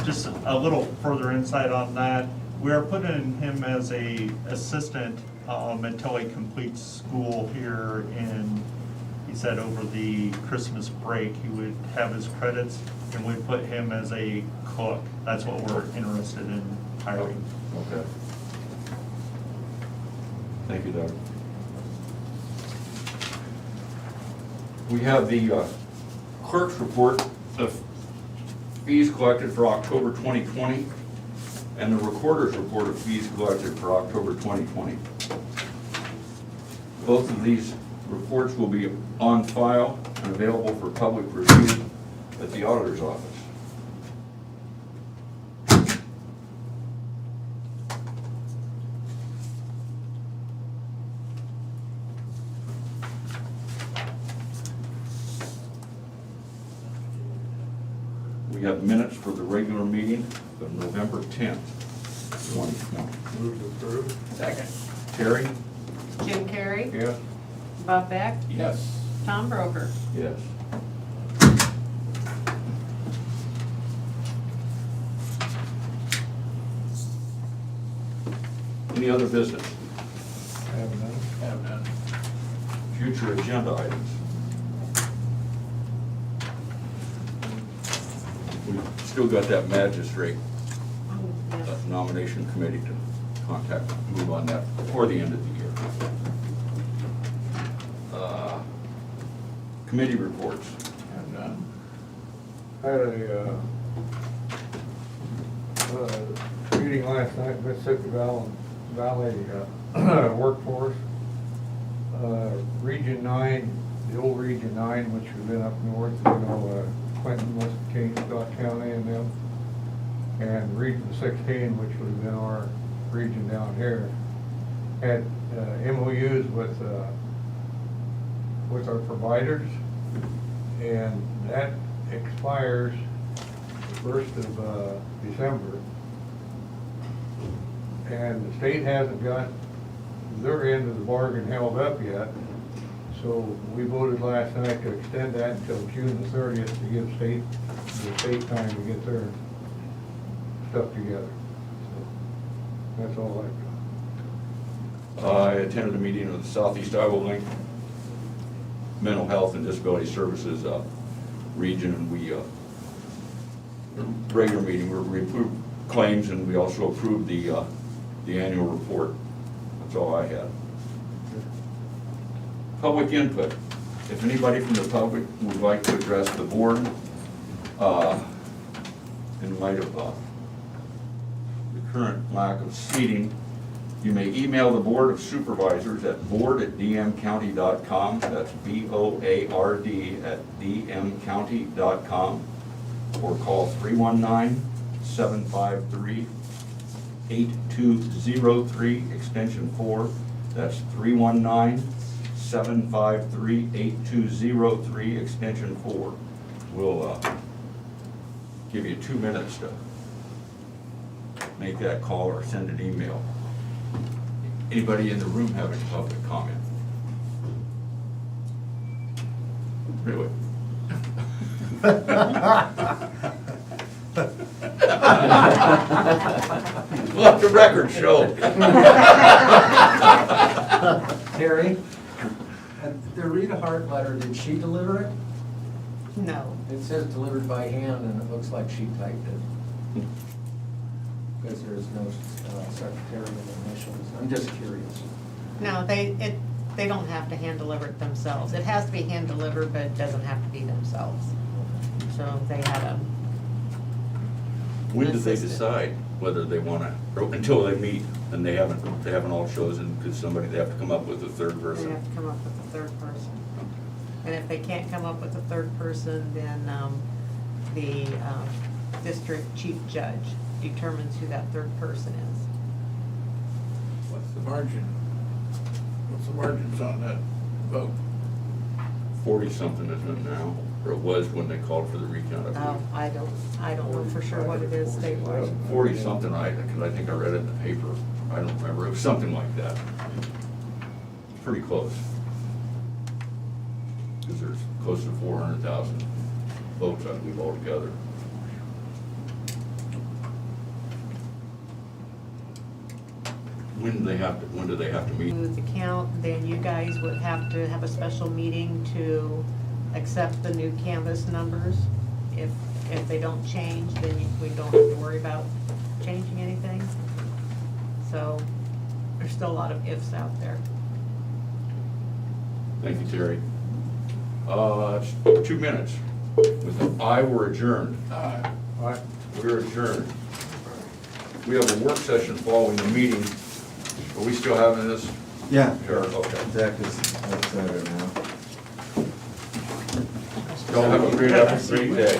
Just a little further insight on that. We are putting him as a assistant until he completes school here in, he said over the Christmas break, he would have his credits, and we'd put him as a cook. That's what we're interested in hiring. Okay. Thank you, Doug. We have the clerk's report of fees collected for October 2020 and the recorder's report of fees collected for October 2020. Both of these reports will be on file and available for public review at the auditor's office. We have minutes for the regular meeting of November 10th, 2020. Move to approve? Second. Terry? Jim Carrey, Yes. Bob Beck, Yes. Tom Broker. Yes. Any other business? Have none. Have none. Future agenda items? We've still got that magistrate nomination committee to contact, move on that before the end of the year. Committee reports. Have none. Had a meeting last night, Mississippi Valley Workforce. Region 9, the old Region 9, which has been up north, Clinton, West Kane, Scott County and them. And Region 16, which would have been our region down here, had MOUs with our providers, and that expires the 1st of December. And the state hasn't got their end of the bargain held up yet, so we voted last night to extend that until June the 30th to give the state time to get their stuff together. So that's all I've got. I attended a meeting of the Southeast Iowa Link Mental Health and Disability Services region, and we, regular meeting, we approved claims, and we also approved the annual report. That's all I had. Public input. If anybody from the public would like to address the board in light of the current lack of seating, You may email the Board of Supervisors at board@dmcounty.com. That's BOARD@dmcounty.com. Or call 319-753-8203, extension 4. That's 319-753-8203, extension 4. We'll give you 2 minutes to make that call or send an email. Anybody in the room have any public comment? Really? Let the record show. Terry, the Rita Hart letter, did she deliver it? No. It says delivered by hand, and it looks like she typed it. Because there's no secretarial initials. I'm just curious. No, they don't have to hand deliver it themselves. It has to be hand delivered, but it doesn't have to be themselves. So they had a. When do they assistant. decide whether they want to, until they meet, and they haven't all chosen, because they have to come up with a third They person? have to come up with a third person. And if they can't come up with a third person, then the district chief judge determines who that third person is. What's the margin? What's the margins on that vote? 40-something, isn't it now? Or it was when they called for the recount, I believe. I don't know for sure what it is statewide. 40-something, because I think I read it in the paper. I don't remember. It was something like that. Pretty close. Because there's close to 400,000 votes, I believe, altogether. When do they have to meet? Do the count, then you guys would have to have a special meeting to accept the new canvas numbers. If they don't change, then we don't have to worry about changing anything. So there's still a lot of ifs out there. Thank you, Terry. It's 2 minutes. With an aye, we're adjourned. Aye. We're adjourned. We have a work session following the meeting. Are we still having this? Yeah. Sure, okay. Zach is outside right now. Y'all have a great day.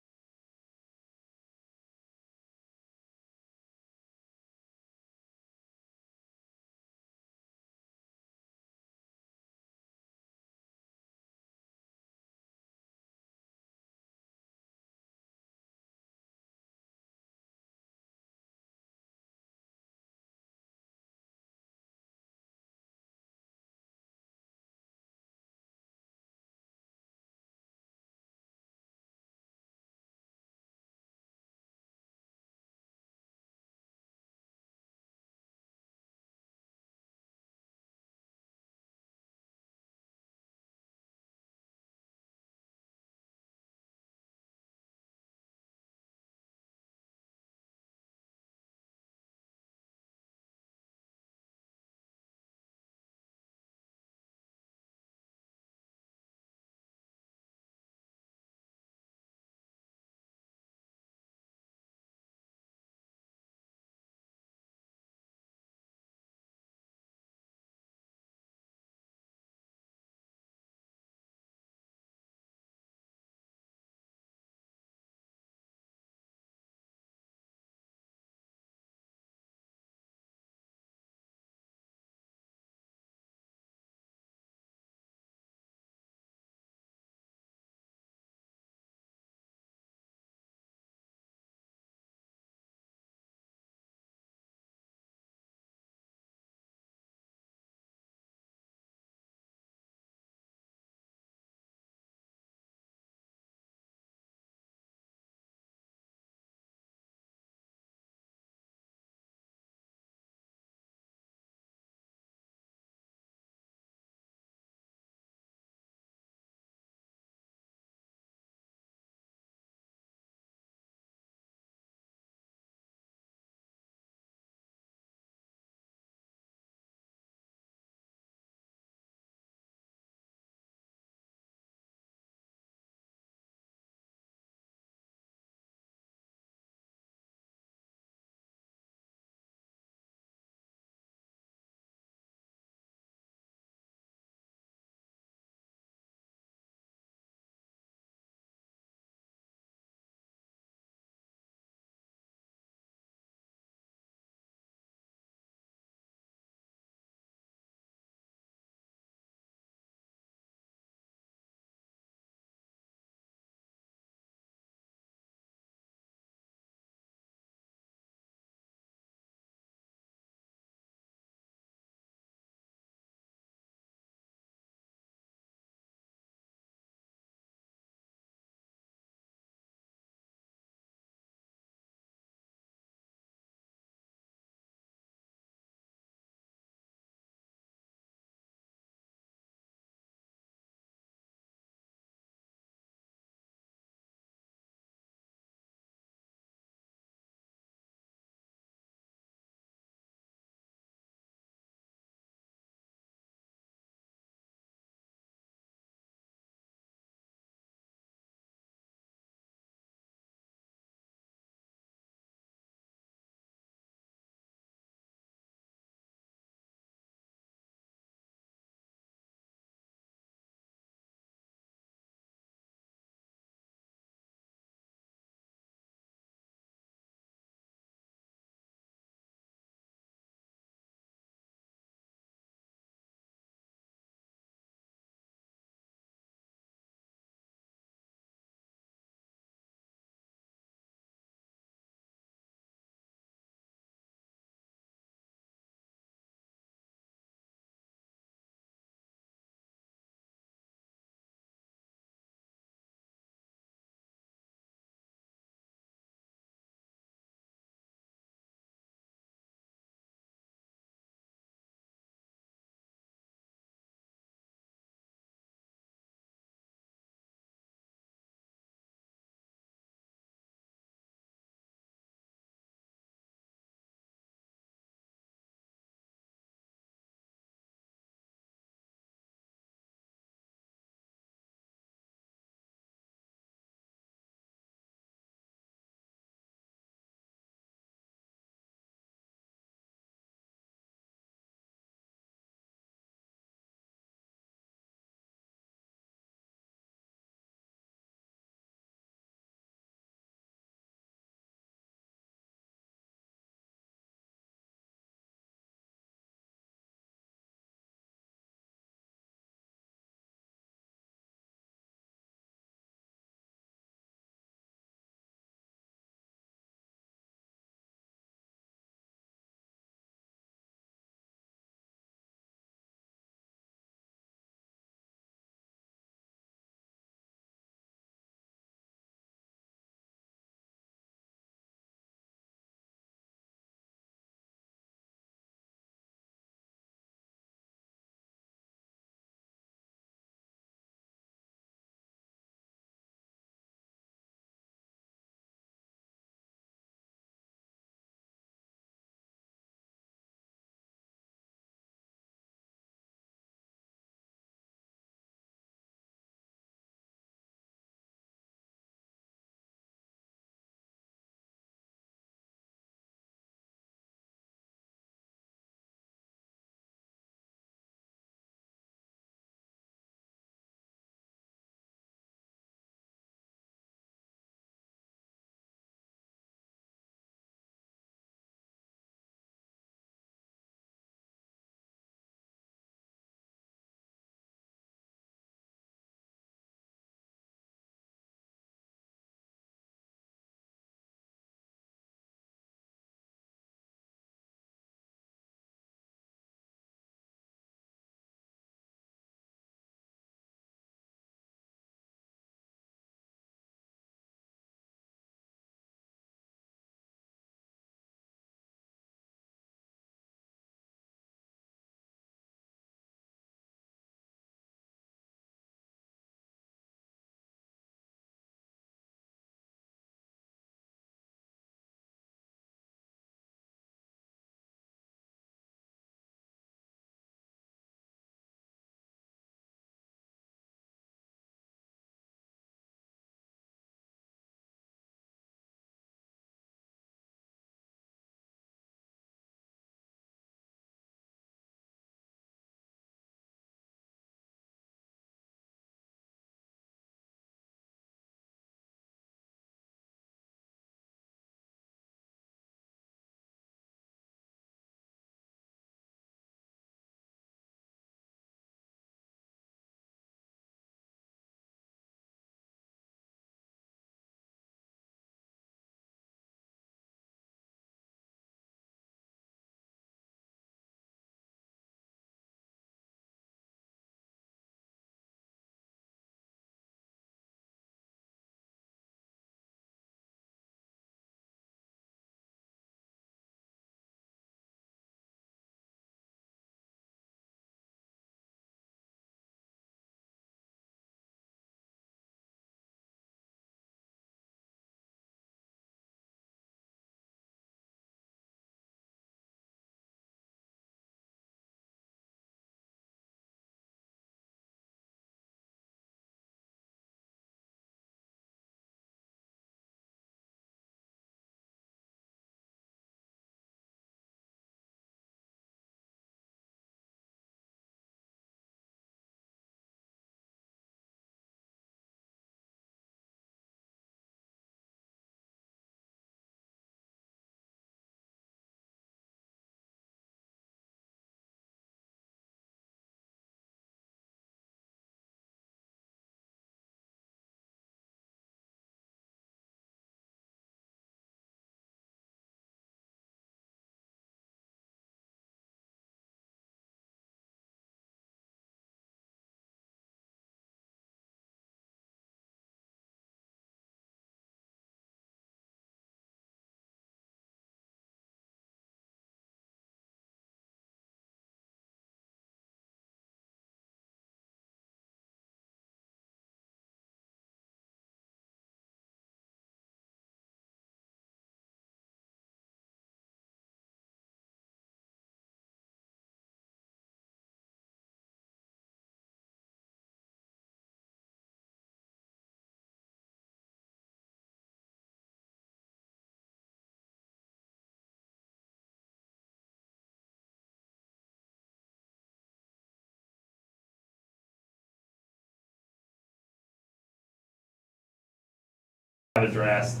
addressed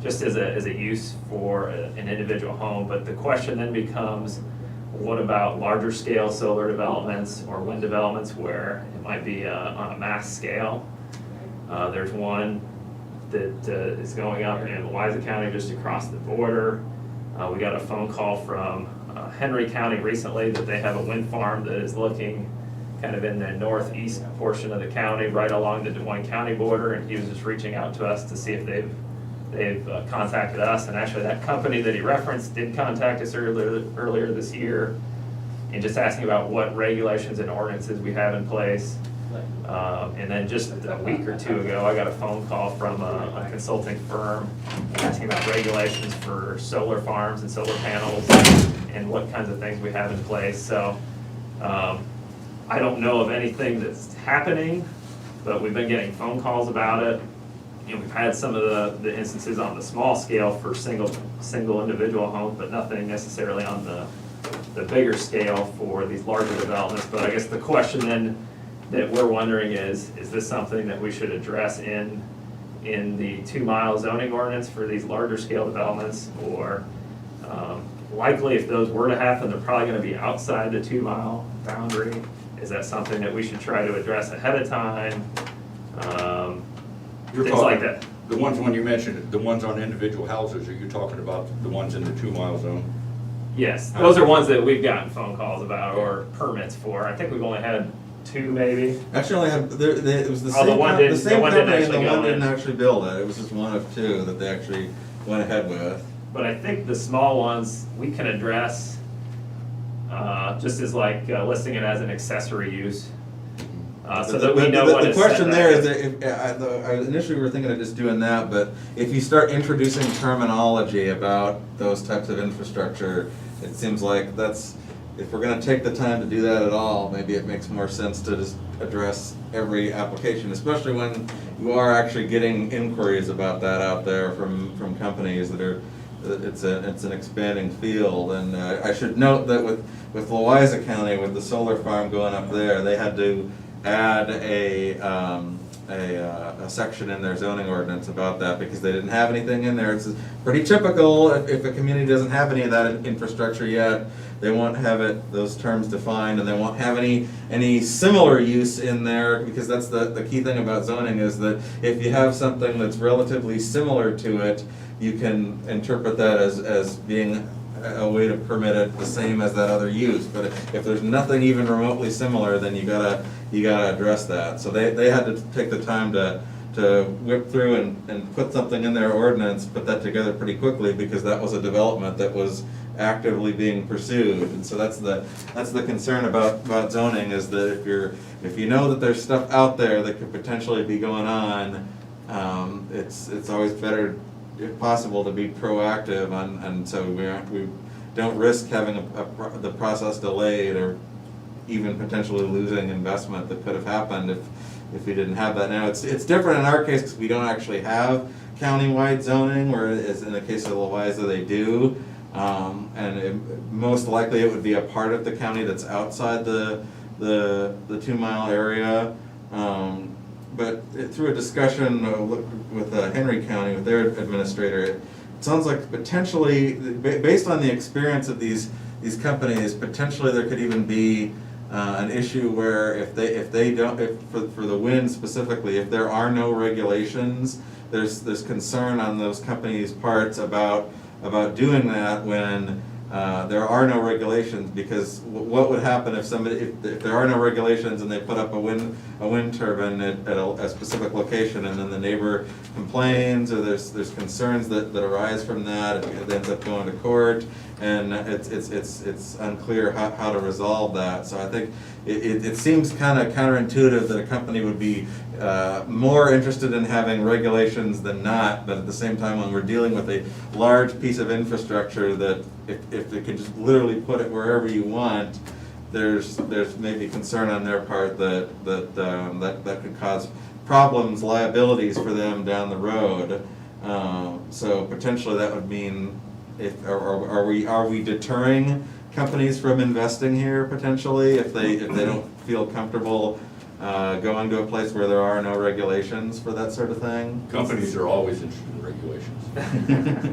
just as a use for an individual home, but the question then becomes, what about larger scale solar developments or wind developments where it might be on a mass scale? There's one that is going up in Wise County just across the border. We got a phone call from Henry County recently that they have a wind farm that is looking kind of in the northeast portion of the county, right along the Des Moines County border, and he was just reaching out to us to see if they've contacted us, and actually that company that he referenced did contact us earlier this year, and just asking about what regulations and ordinances we have in place. And then just a week or two ago, I got a phone call from a consulting firm asking about regulations for solar farms and solar panels and what kinds of things we have in place. So I don't know of anything that's happening, but we've been getting phone calls about it. You know, we've had some of the instances on the small scale for single individual homes, but nothing necessarily on the bigger scale for these larger developments. But I guess the question then that we're wondering is this something that we should address in the 2-mile zoning ordinance for these larger scale developments? Or likely if those were to happen, they're probably gonna be outside the 2-mile boundary. Is that something that we should try to address ahead of time? You're Things like talking, that. the ones when you mentioned, the ones on individual houses, are you talking about the ones in the 2-mile zone? Yes, those are ones that we've gotten phone calls about or permits for. I think we've only had 2 maybe. Actually, only had, it was the Oh, the same, one didn't- the same the one didn't company, and the actually one go in. didn't actually build it. It was just one of 2 that they actually went ahead with. But I think the small ones, we can address just as like listing it as an accessory use. So that we know what The is question set there back. is that if, initially we were thinking of just doing that, but if you start introducing terminology about those types of infrastructure, it seems like if we're gonna take the time to do that at all, maybe it makes more sense to just address every application, especially when you are actually getting inquiries about that out there from companies that are, it's an expanding field. And I should note that with Louisa County, with the solar farm going up there, they had to add a section in their zoning ordinance about that because they didn't have anything in there. It's pretty typical if a community doesn't have any of that infrastructure yet, they won't have those terms defined, and they won't have any similar use in there, because that's the key thing about zoning, is that if you have something that's relatively similar to it, you can interpret that as being a way to permit it the same as that other use. But if there's nothing even remotely similar, then you gotta address that. So they had to take the time to whip through and put something in their ordinance, put that together pretty quickly, because that was a development that was actively being pursued. And so that's the concern about zoning, is that if you know that there's stuff out there that could potentially be going on, it's always better, if possible, to be proactive and so we don't risk having the process delayed, or even potentially losing investment that could have happened if we didn't have that. Now it's different in our case because we don't actually have countywide zoning, whereas in the case of Louisa they do, most likely it would be a part of the county that's outside the 2-mile area. But through a discussion with Henry County, with their administrator, it sounds like potentially, based on the experience of these companies, potentially there could even be an issue where if for the wind specifically, if there are no regulations, there's concern on those companies' parts about doing that when there are no regulations, because what would happen if there are no regulations and they put up a wind turbine at a specific location, and then the neighbor complains, or there's concerns that arise from that, it ends up going to court, and it's unclear how to resolve that. So I think it seems kind of counterintuitive that a company would be more interested in having regulations than not, but at the same time, when we're dealing with a large piece of infrastructure, that if they can just literally put it wherever you want, there's maybe concern on their part that could cause problems, liabilities for them down the road. So potentially that would mean, are we deterring companies from investing here potentially if they don't feel comfortable going to a place where there are no regulations for that sort of thing? Companies are always interested in regulations,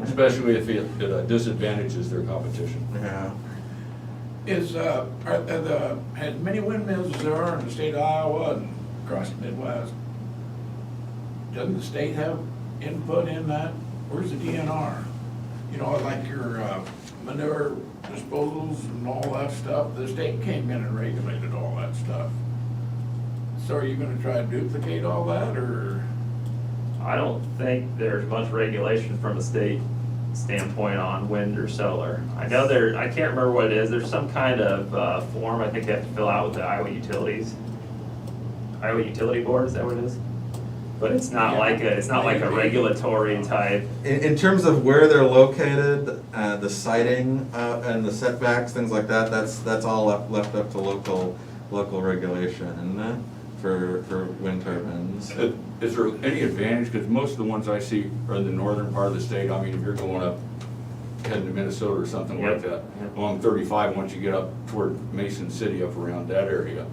especially if it disadvantages their competition. Yeah. As many windmills as there are in the state of Iowa and across the Midwest, doesn't the state have input in that? Where's the DNR? You know, like your manure disposals and all that stuff, the state came in and regulated all that stuff. So are you gonna try to duplicate all that, or? I don't think there's much regulation from a state standpoint on wind or solar. I know I can't remember what it is, there's some kind of form I think they have to fill out with the Iowa Utility Board, is that what it is? But it's not like a regulatory type. In terms of where they're located, the siting and the setbacks, things like that, that's all left up to local regulation for wind turbines. Is there any advantage, because most of the ones I see are in the northern part of the state, I mean, if you're going up, heading to Minnesota or something like that, along 35, once you get up toward Mason City, up around that area,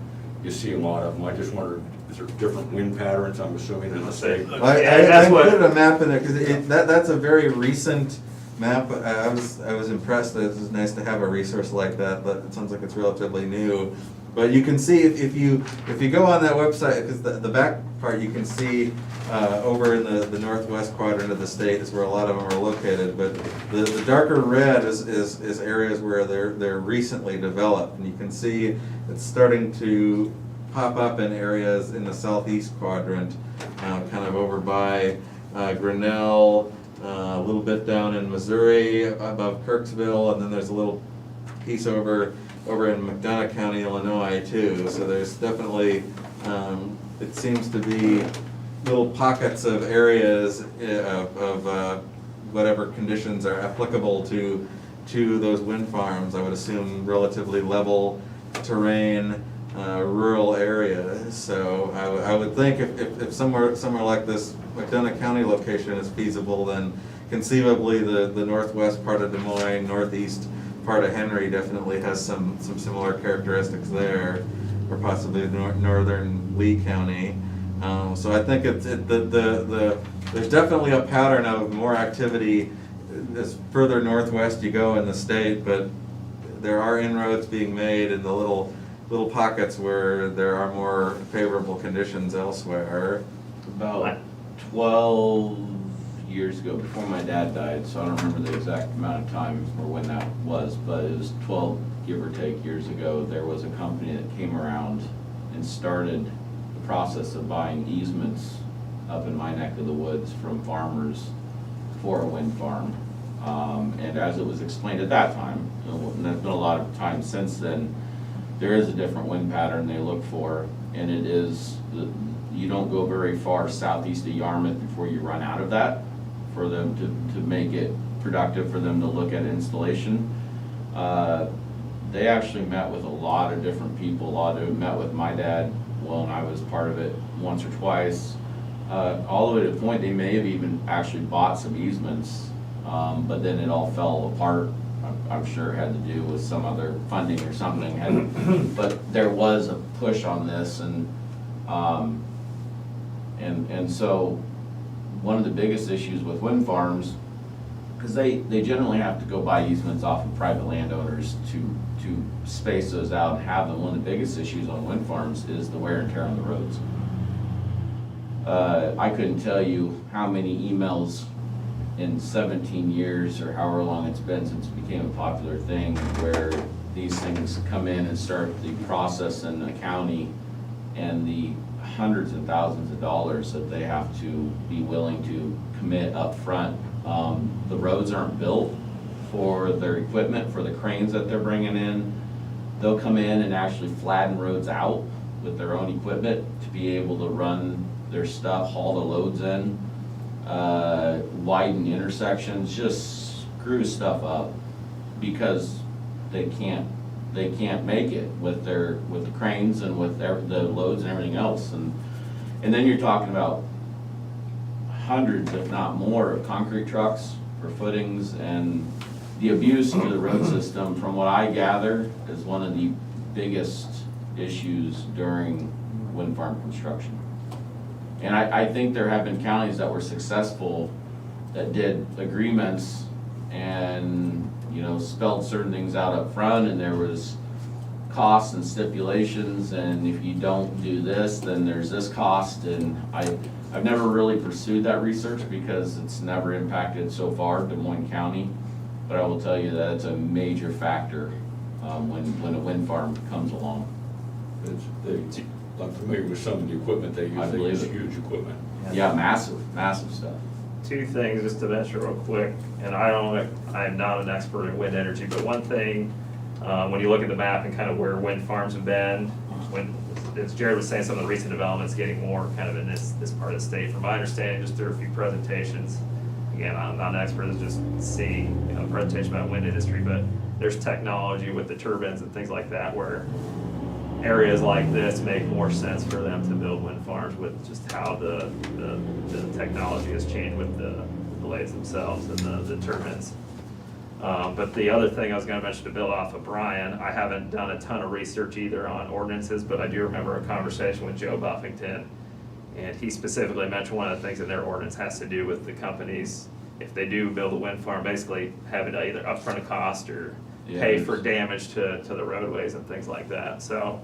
you see a lot of them. I just wondered, is there different wind patterns, I'm assuming, in the state? I included a map in there, because that's a very recent map. I was impressed that it was nice to have a resource like that, but it sounds like it's relatively new. But you can see, if you go on that website, because the back part you can see over in the northwest quadrant of the state is where a lot of them are located. But the darker red is areas where they're recently developed, and you can see it's starting to pop up in areas in the southeast quadrant, kind of over by Grinnell, a little bit down in Missouri above Kirksville, and then there's a little piece over in McDonough County, Illinois too. So there's definitely, it seems to be little pockets of areas of whatever conditions are applicable to those wind farms. I would assume relatively level terrain, rural areas. So I would think if somewhere like this McDonough County location is feasible, then conceivably the northwest part of Des Moines, northeast part of Henry definitely has some similar characteristics there, or possibly northern Lee County. So I think there's definitely a pattern of more activity as further northwest you go in the state, but there are inroads being made in the little pockets where there are more favorable conditions elsewhere. About 12 years ago, before my dad died, so I don't remember the exact amount of time or when that was, but it was 12, give or take, years ago. There was a company that came around and started the process of buying easements up in my neck of the woods from farmers for a wind farm. And as it was explained at that time, and there's been a lot of time since then, there is a different wind pattern they look for, and it is, you don't go very far southeast of Yarmouth before you run out of that, for them to make it productive for them to look at installation. They actually met with a lot of different people. A lot of them met with my dad, well, and I was part of it once or twice. All the way to the point they may have even actually bought some easements, but then it all fell apart. I'm sure it had to do with some other funding or something. But there was a push on this, and so one of the biggest issues with wind farms, because they generally have to go buy easements off of private landowners to space those out and have them. One of the biggest issues on wind farms is the wear and tear on the roads. I couldn't tell you how many emails in 17 years or however long it's been since it became a popular thing, where these things come in and start the process in the county, and the hundreds and thousands of dollars that they have to be willing to commit up front. The roads aren't built for their equipment, for the cranes that they're bringing in. They'll come in and actually flatten roads out with their own equipment to be able to run their stuff, haul the loads in, widen intersections, just screw stuff up because they can't make it with the cranes and with the loads and everything else. And then you're talking about hundreds, if not more, of concrete trucks for footings, and the abuse to the road system, from what I gather, is one of the biggest issues during wind farm construction. And I think there have been counties that were successful that did agreements and, you know, spelled certain things out up front, and there was costs and stipulations, and if you don't do this, then there's this cost, and I've never really pursued that research because it's never impacted so far Des Moines County, but I will tell you that it's a major factor when a wind farm comes along. I'm familiar with some of the equipment they use. I They believe use it. huge equipment. Yeah, massive stuff. Two things just to mention real quick, and I'm not an expert in wind energy, but one thing, when you look at the map and kind of where wind farms have been, when, as Jared was saying, some of the recent developments getting more kind of in this part of the state. From my understanding, just through a few presentations, again, I'm not an expert, it's just seeing, you know, a presentation about wind industry, but there's technology with the turbines and things like that where areas like this make more sense for them to build wind farms with just how the technology has changed with the blades themselves and the turbines. But the other thing I was gonna mention to build off of Brian, I haven't done a ton of research either on ordinances, but I do remember a conversation with Joe Buffington, and he specifically mentioned one of the things in their ordinance has to do with the companies, if they do build a wind farm, basically having to either upfront a cost or pay for damage to the roadways and things like that. So,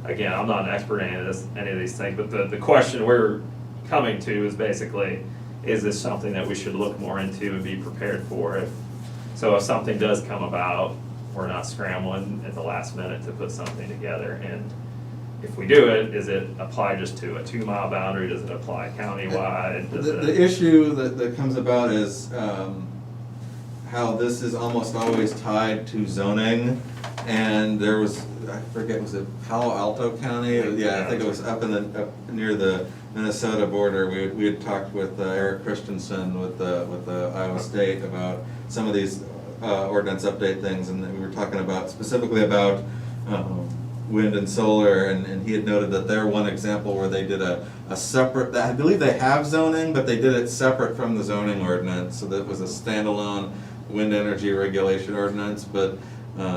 again, I'm not an expert in any of these things, but the question we're coming to is basically, is this something that we should look more into and be prepared for? If something does come about, we're not scrambling at the last minute to put something together. And if we do it, is it apply just to a 2-mile boundary? Does it apply countywide? The issue that comes about is how this is almost always tied to zoning. And there was, I forget, was it Palo Alto County? Yeah, I think it was up near the Minnesota border. We had talked with Eric Christensen with the Iowa State about some of these ordinance update things, and we were talking about specifically about wind and solar, and he had noted that they're one example where they did a separate, I believe they have zoning, but they did it separate from the zoning ordinance, so that was a standalone wind energy regulation ordinance. But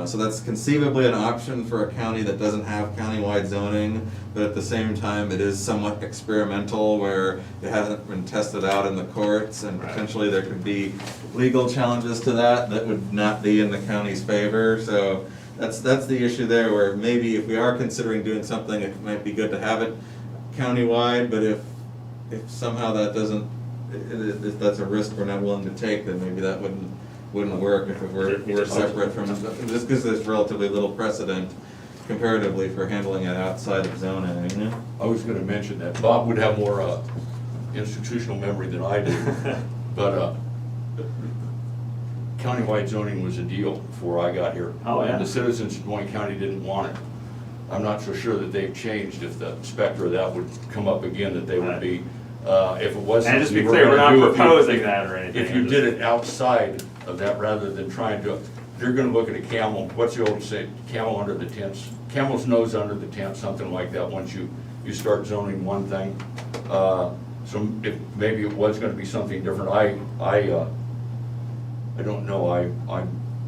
so that's conceivably an option for a county that doesn't have countywide zoning, but at the same time, it is somewhat experimental where it hasn't been tested out in the courts, and potentially there could be legal challenges to that would not be in the county's favor. So that's the issue there, where maybe if we are considering doing something, it might be good to have it countywide, but if somehow that doesn't, if that's a risk we're not willing to take, then maybe that wouldn't work if we're separate from, just because there's relatively little precedent comparatively for handling it outside of zoning. I was gonna mention that Bob would have more institutional memory than I do, but countywide zoning was a deal before I got here. Oh, yeah. And the citizens of Des Moines County didn't want it. I'm not so sure that they've changed. If the specter of that would come up again, that they would be, if it was. And just something be you were clear, we're gonna not do, if you- proposing that or anything. If you did it outside of that, rather than trying to, you're gonna look at a camel, what's the old saying, camel under the tents, camel's nose under the tent, something like that, once you start zoning one thing. So if, maybe it was gonna be something different, I don't know, I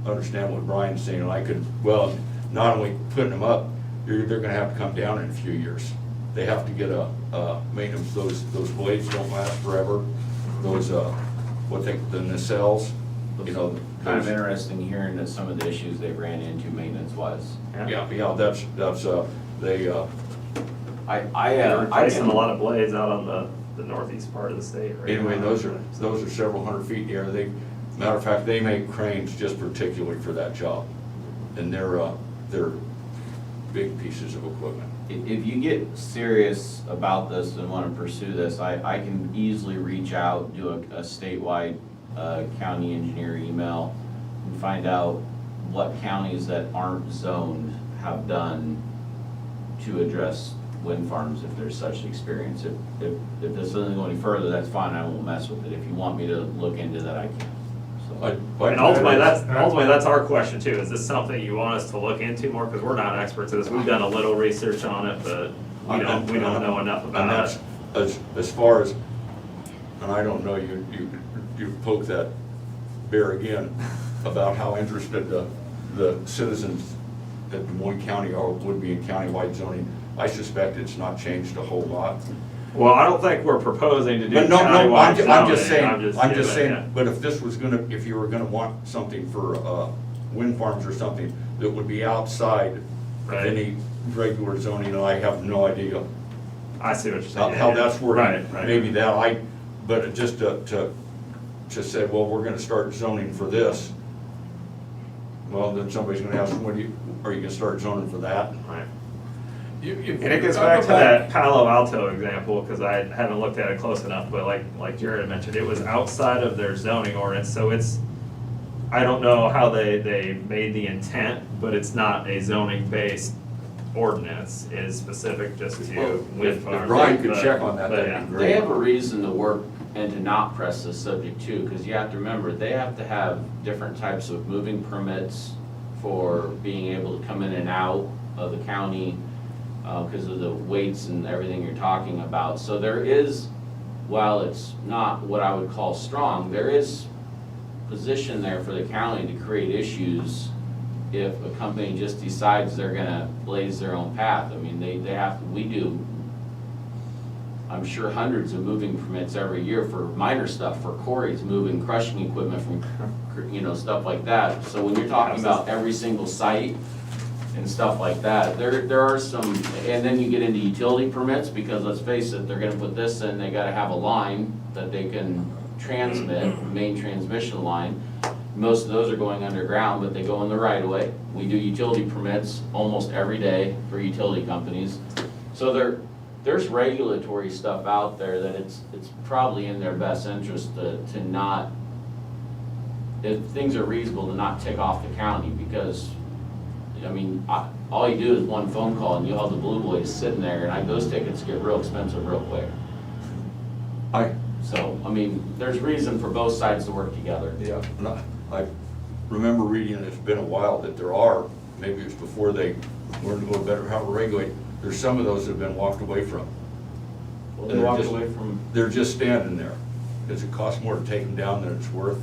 understand what Brian's saying, and I could, well, not only putting them up, they're gonna have to come down in a few years. They have to get a maintenance, those blades don't last forever, those, the nacelles, you know. Kind of those- interesting hearing that some of the issues they ran into maintenance-wise. Yeah, that's, they, They're replacing a lot of blades out on the northeast part of the state right anyway, now. those are several hundred feet in the air. Matter of fact, they make cranes just particularly for that job. And they're big pieces of equipment. If you get serious about this and want to pursue this, I can easily reach out, do a statewide county engineer email and find out what counties that aren't zoned have done to address wind farms if there's such experience. If this doesn't go any further, that's fine, I won't mess with it. If you want me to look into that, I can. So. And ultimately, that's our question too. Is this something you want us to look into more? Because we're not experts in this. We've done a little research on it, but we don't know enough about it. And that's, as far as, and I don't know, you poke that bear again about how interested the citizens at Des Moines County would be in countywide zoning. I suspect it's not changed a whole lot. Well, I don't think we're proposing to do But no, countywide zoning. I'm just saying, giving it. but if this was gonna, if you were gonna want something for, wind farms or something that would be outside of Right. any regular zoning, and I have no idea I see what you're how, saying. how Yeah, that's yeah. working. Right, right. Maybe that, but it just to say, well, we're gonna start zoning for this. Well, then somebody's gonna ask, are you gonna start zoning for that? Right. If- And it gets back to that Palo Alto example, because I haven't looked at it close enough, but like Jared mentioned, it was outside of their zoning ordinance, so it's, I don't know how they made the intent, but it's not a zoning-based ordinance, it's specific just to wind If farms. Brian could but- check on that, but that'd yeah. be They great. have a reason to work and to not press this subject too, because you have to remember, they have to have different types of moving permits for being able to come in and out of the county, because of the weights and everything you're talking about. So there is, while it's not what I would call strong, there is position there for the county to create issues if a company just decides they're gonna blaze their own path. I mean, they have, we do, I'm sure, hundreds of moving permits every year for minor stuff, for quarries, moving crushing equipment from, stuff like that. So when you're talking about every single site and stuff like that, there are some, and then you get into utility permits, because let's face it, they're gonna put this in, they gotta have a line that they can transmit, main transmission line. Most of those are going underground, but they go in the right of way. We do utility permits almost every day for utility companies. So there's regulatory stuff out there that it's probably in their best interest to not, if things are reasonable, to not tick off the county, because, I mean, all you do is one phone call and you'll have the Blue Boys sitting there, and those tickets get real expensive real quick. So, I mean, there's reason for both sides to work together. Yeah, and I remember reading, and it's been a while, that there are, maybe it's before they learned to go better how to regulate, there's some of those that have been walked away from. Well, And they they're walked just- away from, They're just standing there, because it costs more to take them down than it's worth.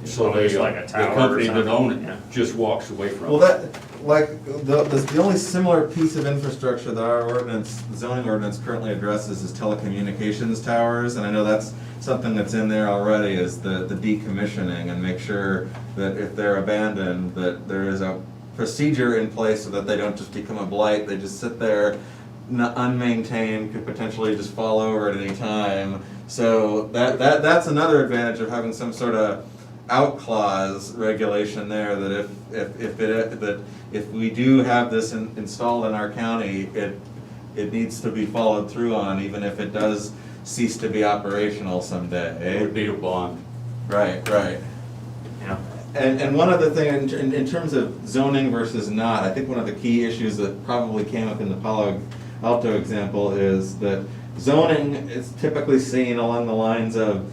So Well, there's they, like a the tower or company that something, owns yeah. it just walks away from it. Well, that, like, the only similar piece of infrastructure that our ordinance, zoning ordinance currently addresses is telecommunications towers, and I know that's something that's in there already, is the decommissioning, and make sure that if they're abandoned, that there is a procedure in place so that they don't just become a blight, they just sit there unmaintained, could potentially just fall over at any time. So that's another advantage of having some sort of out clause regulation there, that if we do have this installed in our county, it needs to be followed through on, even if it does cease to be operational someday. It would need a bond. Right. Yeah. And one other thing, in terms of zoning versus not, I think one of the key issues that probably came up in the Palo Alto example is that zoning is typically seen along the lines of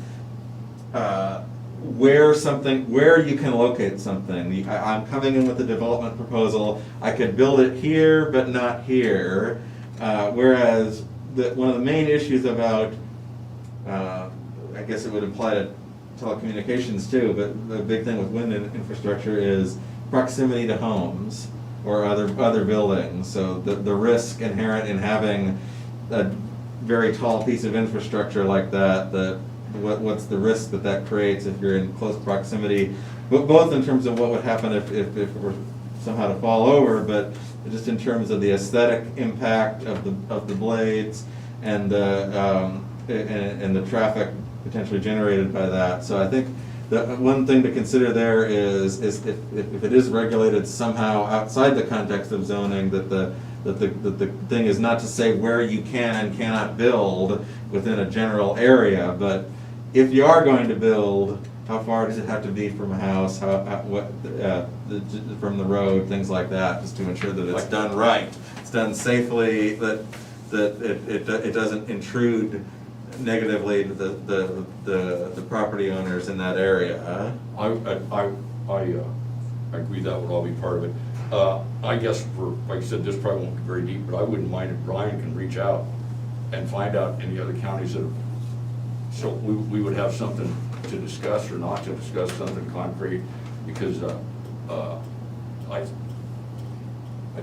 where you can locate something. I'm coming in with a development proposal, I could build it here but not here. Whereas one of the main issues about, I guess it would apply to telecommunications too, but the big thing with wind infrastructure is proximity to homes or other buildings. So the risk inherent in having a very tall piece of infrastructure like that, what's the risk that creates if you're in close proximity, but both in terms of what would happen if it were somehow to fall over, but just in terms of the aesthetic impact of the blades and the traffic potentially generated by that. So I think the one thing to consider there is if it is regulated somehow outside the context of zoning, that the thing is not to say where you can and cannot build within a general area, but if you are going to build, how far does it have to be from a house, from the road, things like that, just to ensure that it's done right, it's done safely, that it doesn't intrude negatively to the property owners in that area. I agree that would all be part of it. I guess like I said, this probably won't be very deep, but I wouldn't mind if Brian can reach out and find out any other counties that have, so we would have something to discuss or not to discuss, something concrete, because I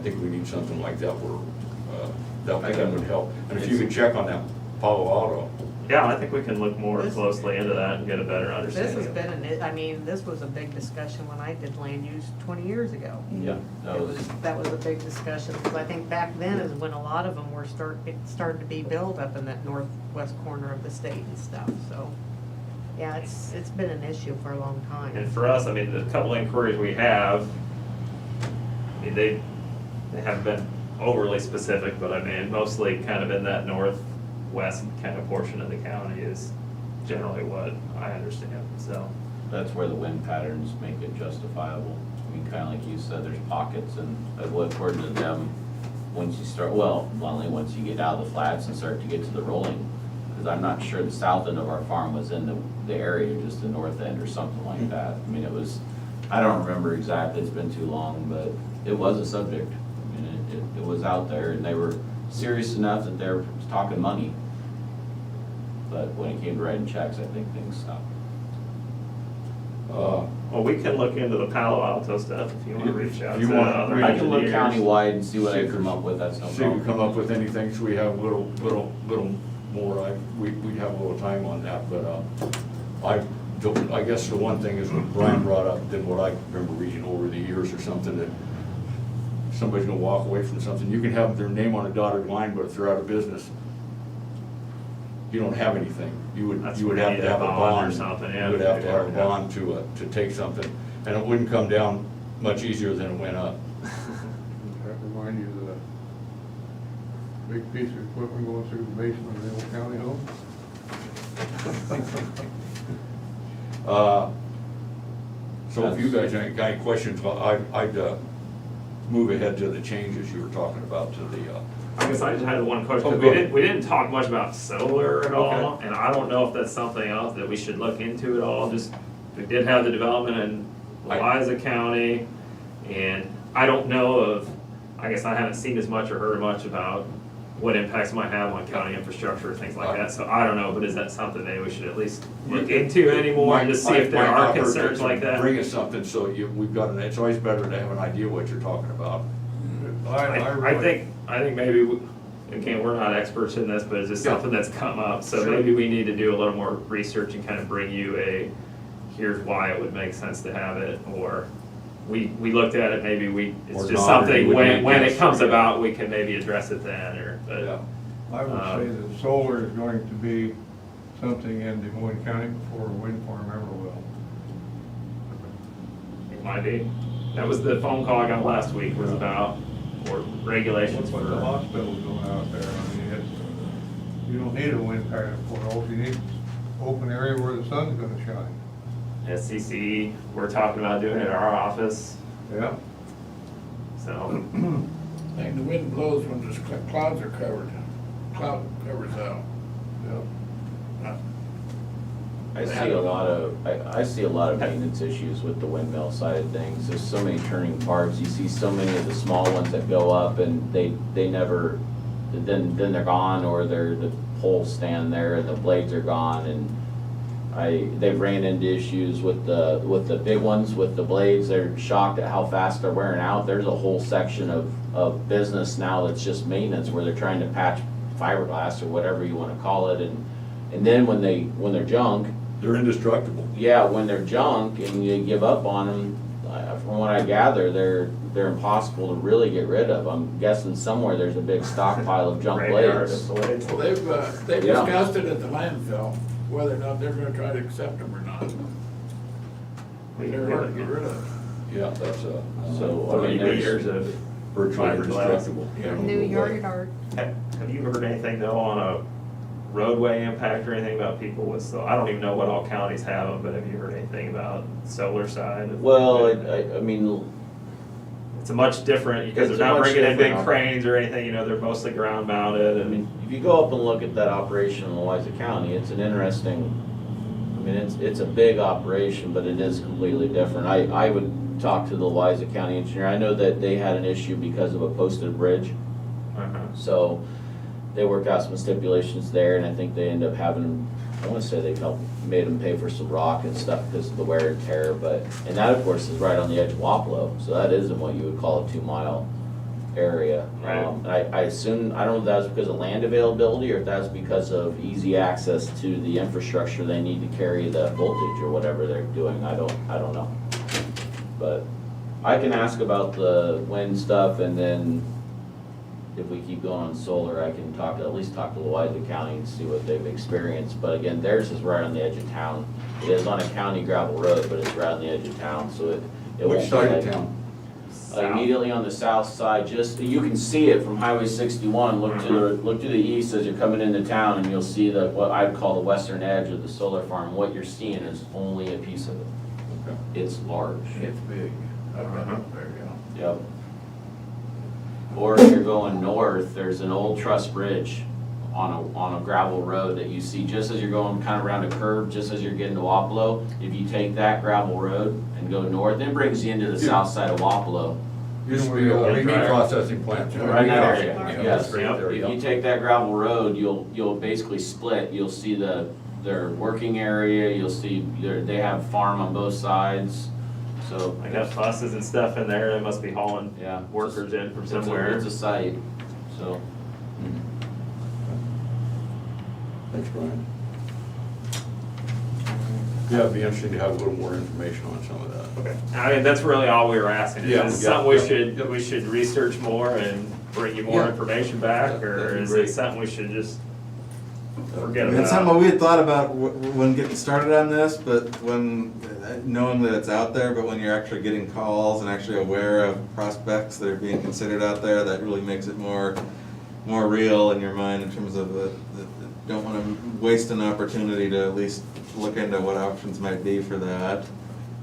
think we need something like that where that would help. And if you could check on that Palo Alto. Yeah, I think we can look more This- closely into that and get a better This understanding. has been, I mean, this was a big discussion when I did land use 20 years ago. Yeah, That was a big discussion, because I think back then is when a lot of them were started to be built up in that northwest corner of the state and stuff, so. Yeah, it's been an issue for a long time. And for us, I mean, the couple inquiries we have, I mean, they haven't been overly specific, but I mean, mostly kind of in that northwest kind of portion of the county is generally what I understand, so. That's where the wind patterns make it justifiable. I mean, kind of like you said, there's pockets, and according to them, once you start, well, only once you get out of the flats and start to get to the rolling, because I'm not sure the south end of our farm was in the area, just the north end or something like that. I mean, it was, I don't remember exactly, it's been too long, but it was a subject. I mean, it was out there, and they were serious enough that they were talking money. But when it came to writing checks, I think things stopped. Well, we can look into the Palo Alto stuff if you want to reach out If you to want, other I can look engineers. countywide and see what I can come up with, that's no See if we problem. come up with anything, so we have a little more, we'd have a little time on that, but, I guess the one thing is what Brian brought up, than what I remember reading over the years or something, that somebody's gonna walk away from something, you can have their name on a dotted line, but if they're out of business, you don't have anything. You would That's have when you to need a have a bond or bond. something, yeah, You would have to have a yeah. bond to take something, and it wouldn't come down much easier than it went up. That remind you of the big piece of equipment going through the basement of the old county home? So if you guys ain't got any questions, I'd move ahead to the changes you were talking about to the, I guess I just had one question, Oh, 'cause go ahead. we didn't talk much about solar at all, Okay. and I don't know if that's something else that we should look into at all, just, we did have the development in Eliza County, and I don't know of, I guess I haven't seen as much or heard much about what impacts it might have on county infrastructure, things like that, so I don't know, but is that something maybe we should at least look into anymore, and just see if there Might are not hurt concerns to like that? Bring us something, so we've got it's always better to have an idea what you're talking about. I think maybe, again, we're not experts in this, but it's just Yeah. something that's come up, so Sure. maybe we need to do a little more research and kind of bring you here's why it would make sense to have it, or we looked at it, maybe it's Or just not, or something, you would when make it us comes forget. about, we can maybe address it then, Yeah. I would say that solar is going to be something in Des Moines County before a wind farm ever will. it might be. That was the phone call I got last week, was about, or regulations What the for, hospital's doing out there, I mean, you don't need a wind pattern for it, all you need is open area where the sun's gonna shine. SCC, we're talking about doing it at our office, Yeah. so. And the wind blows when the clouds are covered, cloud covers out. Yeah. I see a lot of maintenance issues with the windmill side of things. There's so many turning parts. You see so many of the small ones that go up and they never, then they're gone, or the poles stand there and the blades are gone, and they've ran into issues with the big ones, with the blades. They're shocked at how fast they're wearing out. There's a whole section of business now that's just maintenance, where they're trying to patch fiberglass or whatever you wanna call it, and then when they're junk, They're indestructible. yeah, when they're junk and you give up on them, from what I gather, they're impossible to really get rid of. I'm guessing somewhere there's a big stockpile of junk blades. Well, they've Yeah. discussed it at the landfill, whether or not they're gonna try to accept them or not. They're hard to get rid of. Yeah, that's So, I 30 mean, there's, meters of virtually fiberglass. indestructible. Yeah. New yard. Have you heard anything though on a roadway impact or anything about people with, so I don't even know what all counties have them, but have you heard anything about solar side? well, I mean, It's a much different, because they're It's a not much bringing in big different cranes or anything, they're mostly ground mounted I and. mean, if you go up and look at that operation in Eliza County, it's an interesting, I mean, it's a big operation, but it is completely different. I would talk to the Eliza County engineer. I know that they had an issue because of a posted bridge. Uh-huh. So they worked out some stipulations there, and I think they end up having, I wanna say they made them pay for some rock and stuff because of the wear and tear, and that of course is right on the edge of Wapello, so that isn't what you would call a 2-mile area. Right. I assume, I don't know if that was because of land availability or if that's because of easy access to the infrastructure they need to carry the voltage or whatever they're doing. I don't know. But I can ask about the wind stuff, and then if we keep going on solar, I can at least talk to Louisa County and see what they've experienced. But again, theirs is right on the edge of town. It is on a county gravel road, but it's right on the edge of town, so it won't Which be side like- of town? Immediately on the south side, just, you can see it from Highway 61, look to the east as you're coming into town, and you'll see what I'd call the western edge of the solar farm. What you're seeing is only a piece of it. Okay. It's large. It's big. I've been up there, yeah. Yep. Or if you're going north, there's an old truss bridge on a gravel road that you see just as you're going kind of around a curve, just as you're getting to Wapello. If you take that gravel road and go north, it brings you into the south side of Wapello. Used to be a meat processing plant. Right in that area, Yeah, yes. that's right there, If yeah. you take that gravel road, you'll basically split. You'll see their working area, you'll see they have farm on both sides, so. I got buses and stuff in there, they must be hauling Yeah. workers in from It's somewhere. It's a site, so. Thanks, Brian. Yeah, it'd be interesting to have a little more information on some of that. Okay. I mean, that's really all we were asking. Yeah, Is it yeah, something yeah. we should research more and bring you more Yeah. information back, That'd or be is great. it something we should just forget It's something about? we had thought about when getting started on this, but knowing that it's out there, but when you're actually getting calls and actually aware of prospects that are being considered out there, that really makes it more real in your mind in terms of don't want to waste an opportunity to at least look into what options might be for that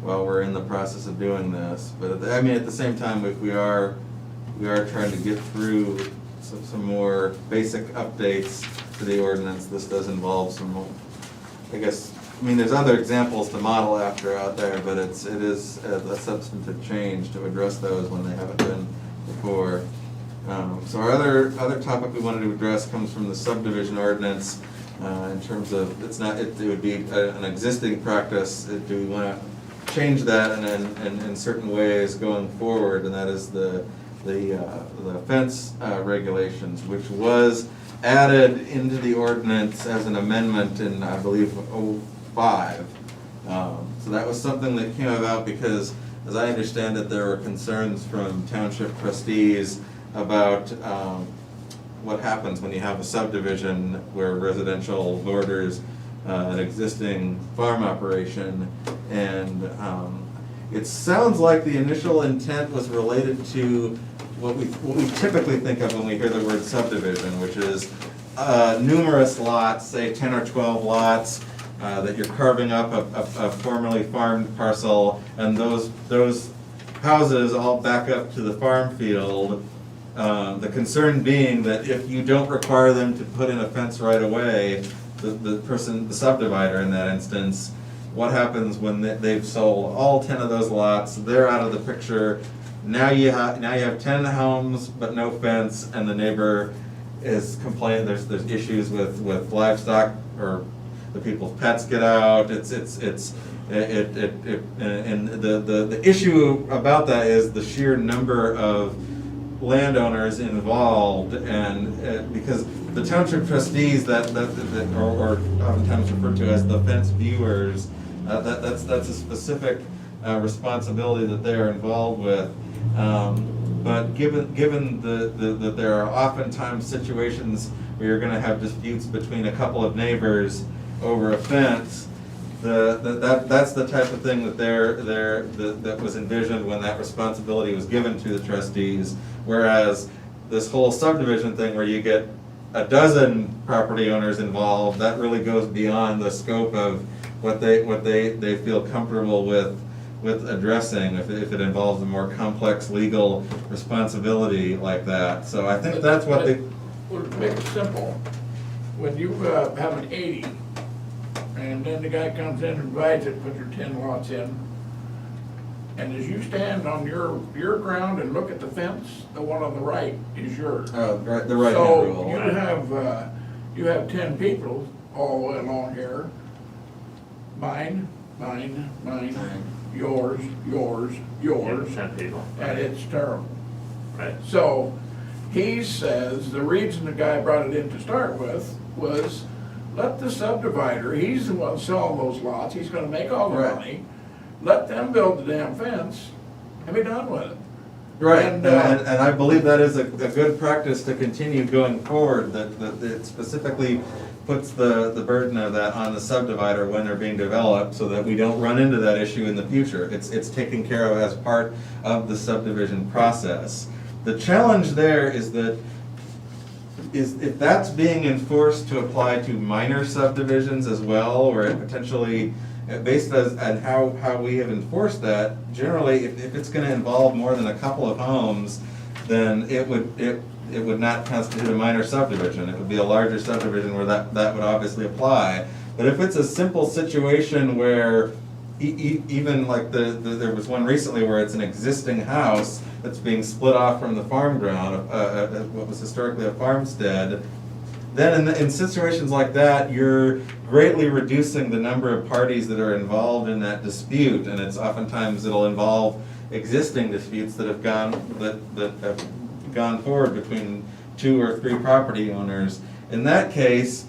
while we're in the process of doing this. But at the same time, we are trying to get through some more basic updates to the ordinance. This does involve some more, there's other examples to model after out there, but it is a substantive change to address those when they haven't been before. So our other topic we wanted to address comes from the subdivision ordinance, in terms of, it would be an existing practice. Do we want to change that in certain ways going forward? And that is the fence regulations, which was added into the ordinance as an amendment in, I believe, '05. So that was something that came about because, as I understand it, there were concerns from township trustees about what happens when you have a subdivision where residential borders an existing farm operation. And it sounds like the initial intent was related to what we typically think of when we hear the word subdivision, which is numerous lots, say 10 or 12 lots, that you're carving up a formerly farmed parcel, and those houses all back up to the farm field. The concern being that if you don't require them to put in a fence right away, the subdivider in that instance, what happens when they've sold all 10 of those lots, they're out of the picture. Now you have 10 homes but no fence, and the neighbor is complaining there's issues with livestock, or the people's pets get out. And the issue about that is the sheer number of landowners involved, and because the township trustees that or oftentimes referred to as the fence viewers, that's a specific responsibility that they're involved with. But given that there are oftentimes situations where you're going to have disputes between a couple of neighbors over a fence, that's the type of thing that was envisioned when that responsibility was given to the trustees. Whereas this whole subdivision thing, where you get a dozen property owners involved, that really goes beyond the scope of what they feel comfortable with addressing if it involves a more complex legal responsibility like that. So I think that's what they. Well, to make it simple, when you have an 80, and then the guy comes in and divides it, puts your 10 lots in, and as you stand on your ground and look at the fence, the one on the right is yours. Right, the right-hand rule. So you have 10 people all the way along here. Mine, yours, Yeah, 10 people. and it's terrible. Right. So he says the reason the guy brought it in to start with was let the subdivider, he's the one selling those lots, he's gonna make all the Right. money. Let them build the damn fence and be done with it. Right, And, and I believe that is a good practice to continue going forward, that it specifically puts the burden of that on the subdivider when they're being developed, so that we don't run into that issue in the future. It's taken care of as part of the subdivision process. The challenge there is that if that's being enforced to apply to minor subdivisions as well, or it potentially, based on how we have enforced that, generally, if it's gonna involve more than a couple of homes, then it would not constitute a minor subdivision. It would be a larger subdivision where that would obviously apply. But if it's a simple situation where even like there was one recently where it's an existing house that's being split off from the farm ground, what was historically a farmstead, then in situations like that, you're greatly reducing the number of parties that are involved in that dispute, and it's oftentimes it'll involve existing disputes that have gone forward between 2 or 3 property owners. In that case,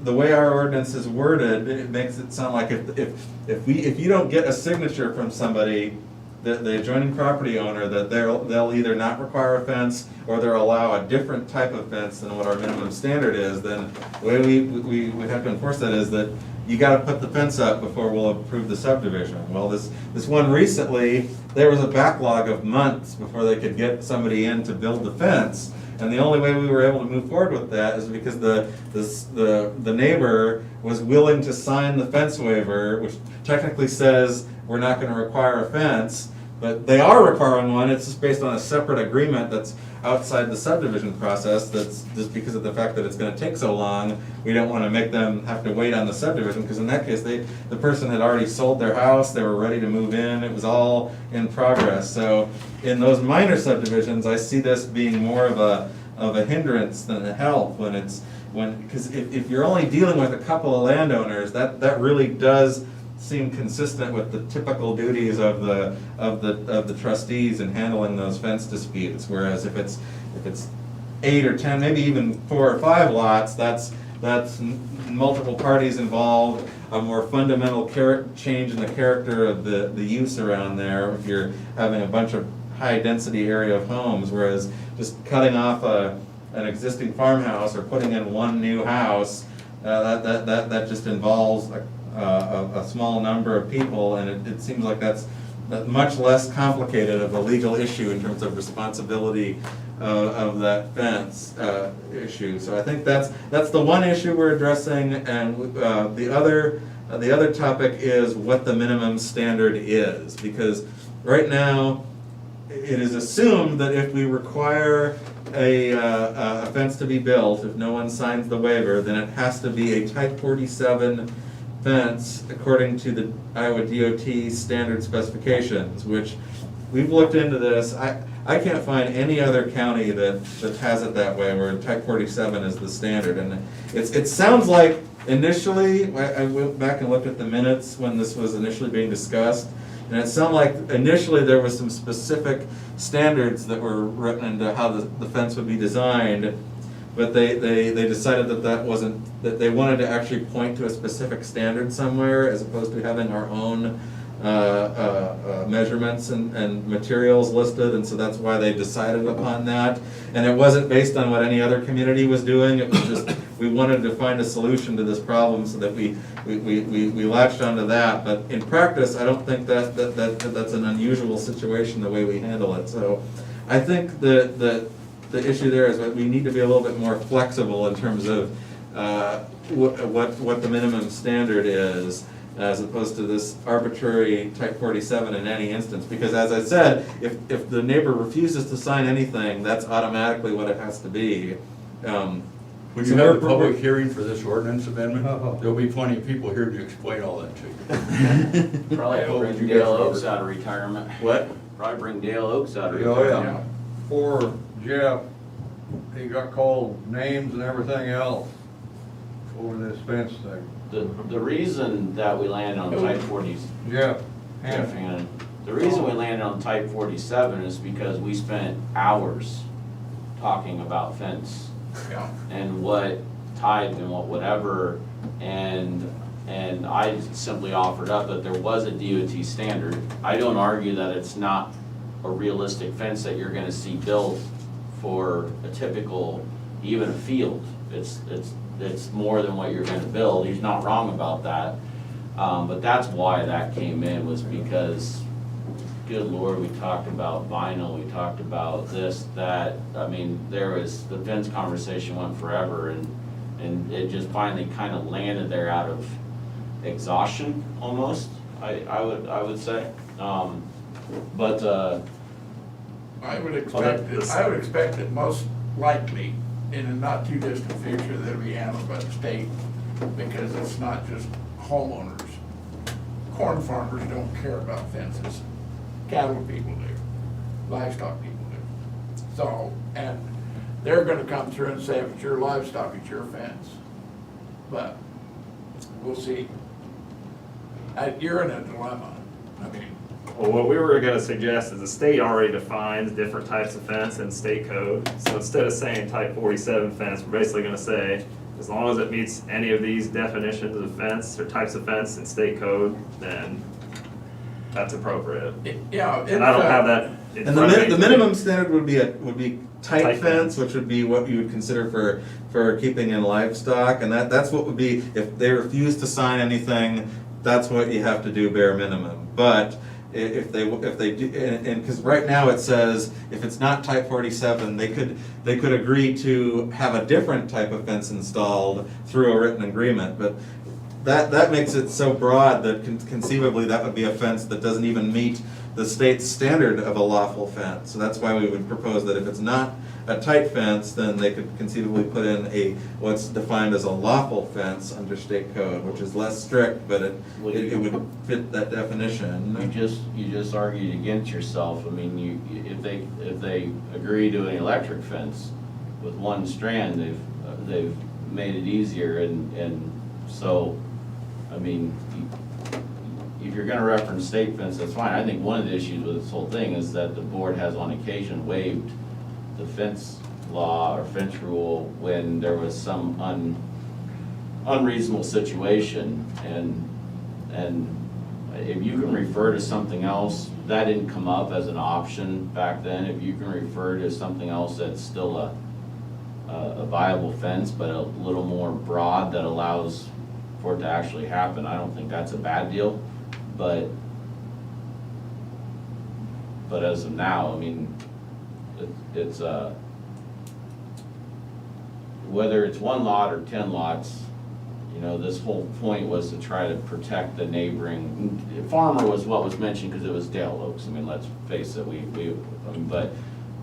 the way our ordinance is worded, it makes it sound like if you don't get a signature from somebody, the adjoining property owner, that they'll either not require a fence or they'll allow a different type of fence than what our minimum standard is, then the way we have to enforce that is that you gotta put the fence up before we'll approve the subdivision. Well, this one recently, there was a backlog of months before they could get somebody in to build the fence. And the only way we were able to move forward with that is because the neighbor was willing to sign the fence waiver, which technically says we're not gonna require a fence, but they are requiring one. It's just based on a separate agreement that's outside the subdivision process. That's just because of the fact that it's gonna take so long. We don't wanna make them have to wait on the subdivision, because in that case, the person had already sold their house, they were ready to move in, it was all in progress. So in those minor subdivisions, I see this being more of a hindrance than a help because if you're only dealing with a couple of landowners, that really does seem consistent with the typical duties of the trustees in handling those fence disputes. Whereas if it's 8 or 10, maybe even 4 or 5 lots, that's multiple parties involved, a more fundamental change in the character of the use around there if you're having a bunch of high density area of homes, whereas just cutting off an existing farmhouse or putting in one new house, that just involves a small number of people, and it seems like that's much less complicated of a legal issue in terms of responsibility of that fence issue. So I think that's the one issue we're addressing, and the other topic is what the minimum standard is, because right now it is assumed that if we require a fence to be built, if no one signs the waiver, then it has to be a type 47 fence according to the Iowa DOT standard specifications, which we've looked into this. I can't find any other county that has it that way, where type 47 is the standard. And it sounds like initially, I went back and looked at the minutes when this was initially being discussed, and it sounded like initially there was some specific standards that were written into how the fence would be designed, but they decided that they wanted to actually point to a specific standard somewhere as opposed to having our own measurements and materials listed, and so that's why they decided upon that. And it wasn't based on what any other community was doing, it was just, we wanted to find a solution to this problem so that we latched onto that. But in practice, I don't think that's an unusual situation the way we handle it. So I think the issue there is that we need to be a little bit more flexible in terms of what the minimum standard is, as opposed to this arbitrary type 47 in any instance. Because as I said, if the neighbor refuses to sign anything, that's automatically what it has to be. When you have the public hearing for this ordinance amendment, there'll be plenty of people here to explain all that to you. Probably Oh, bring you Dale guys Oaks covered. out of retirement. What? Probably bring Dale Oaks out of Oh, retirement. yeah. Poor Jeff, he got called names and everything else over this fence thing. The reason that we landed on type 40s, Jeff, Jeff Hannon, The reason we landed on type 47 is because we spent hours talking about fence Yeah. and what type and what whatever, and I simply offered up that there was a DOT standard. I don't argue that it's not a realistic fence that you're gonna see built for a typical, even a field. It's more than what you're gonna build, he's not wrong about that. But that's why that came in, was because, good Lord, we talked about vinyl, we talked about this, that, I mean, the fence conversation went forever, and it just finally kind of landed there out of exhaustion, almost, I would say. I would expect that most likely, in a not too distant future, that'll be handled by the state, because it's not just homeowners. Corn farmers don't care about fences. Cattle people do, livestock people do. So, and they're gonna come through and say, if it's your livestock, it's your fence. But, we'll see. You're in a dilemma. I mean, Well, what we were gonna suggest is the state already defines different types of fence in state code. So instead of saying type 47 fence, we're basically gonna say, as long as it meets any of these definitions of fence or types of fence in state code, then that's appropriate. yeah. And I don't have that in And front of me. the minimum standard would be tight Tight fence, fence. which would be what you would consider for keeping in livestock, and that's what would be, if they refuse to sign anything, that's what you have to do, bare minimum. But if they do, and because right now it says, if it's not type 47, they could agree to have a different type of fence installed through a written agreement, but that makes it so broad that conceivably that would be a fence that doesn't even meet the state's standard of a lawful fence. So that's why we would propose that if it's not a tight fence, then they could conceivably put in what's defined as a lawful fence under state code, which is less strict, but it would fit that definition. You just argued against yourself. I mean, if they agree to an electric fence with one strand, they've made it easier, and so, I mean, if you're gonna reference state fence, that's fine. I think one of the issues with this whole thing is that the board has on occasion waived the fence law or fence rule when there was some unreasonable situation, and if you can refer to something else, that didn't come up as an option back then, if you can refer to something else that's still a viable fence, but a little more broad that allows for it to actually happen, I don't think that's a bad deal, but as of now, I mean, it's whether it's one lot or 10 lots, you know, this whole point was to try to protect the neighboring, farmer was what was mentioned because it was Dale Oaks, I mean, let's face it,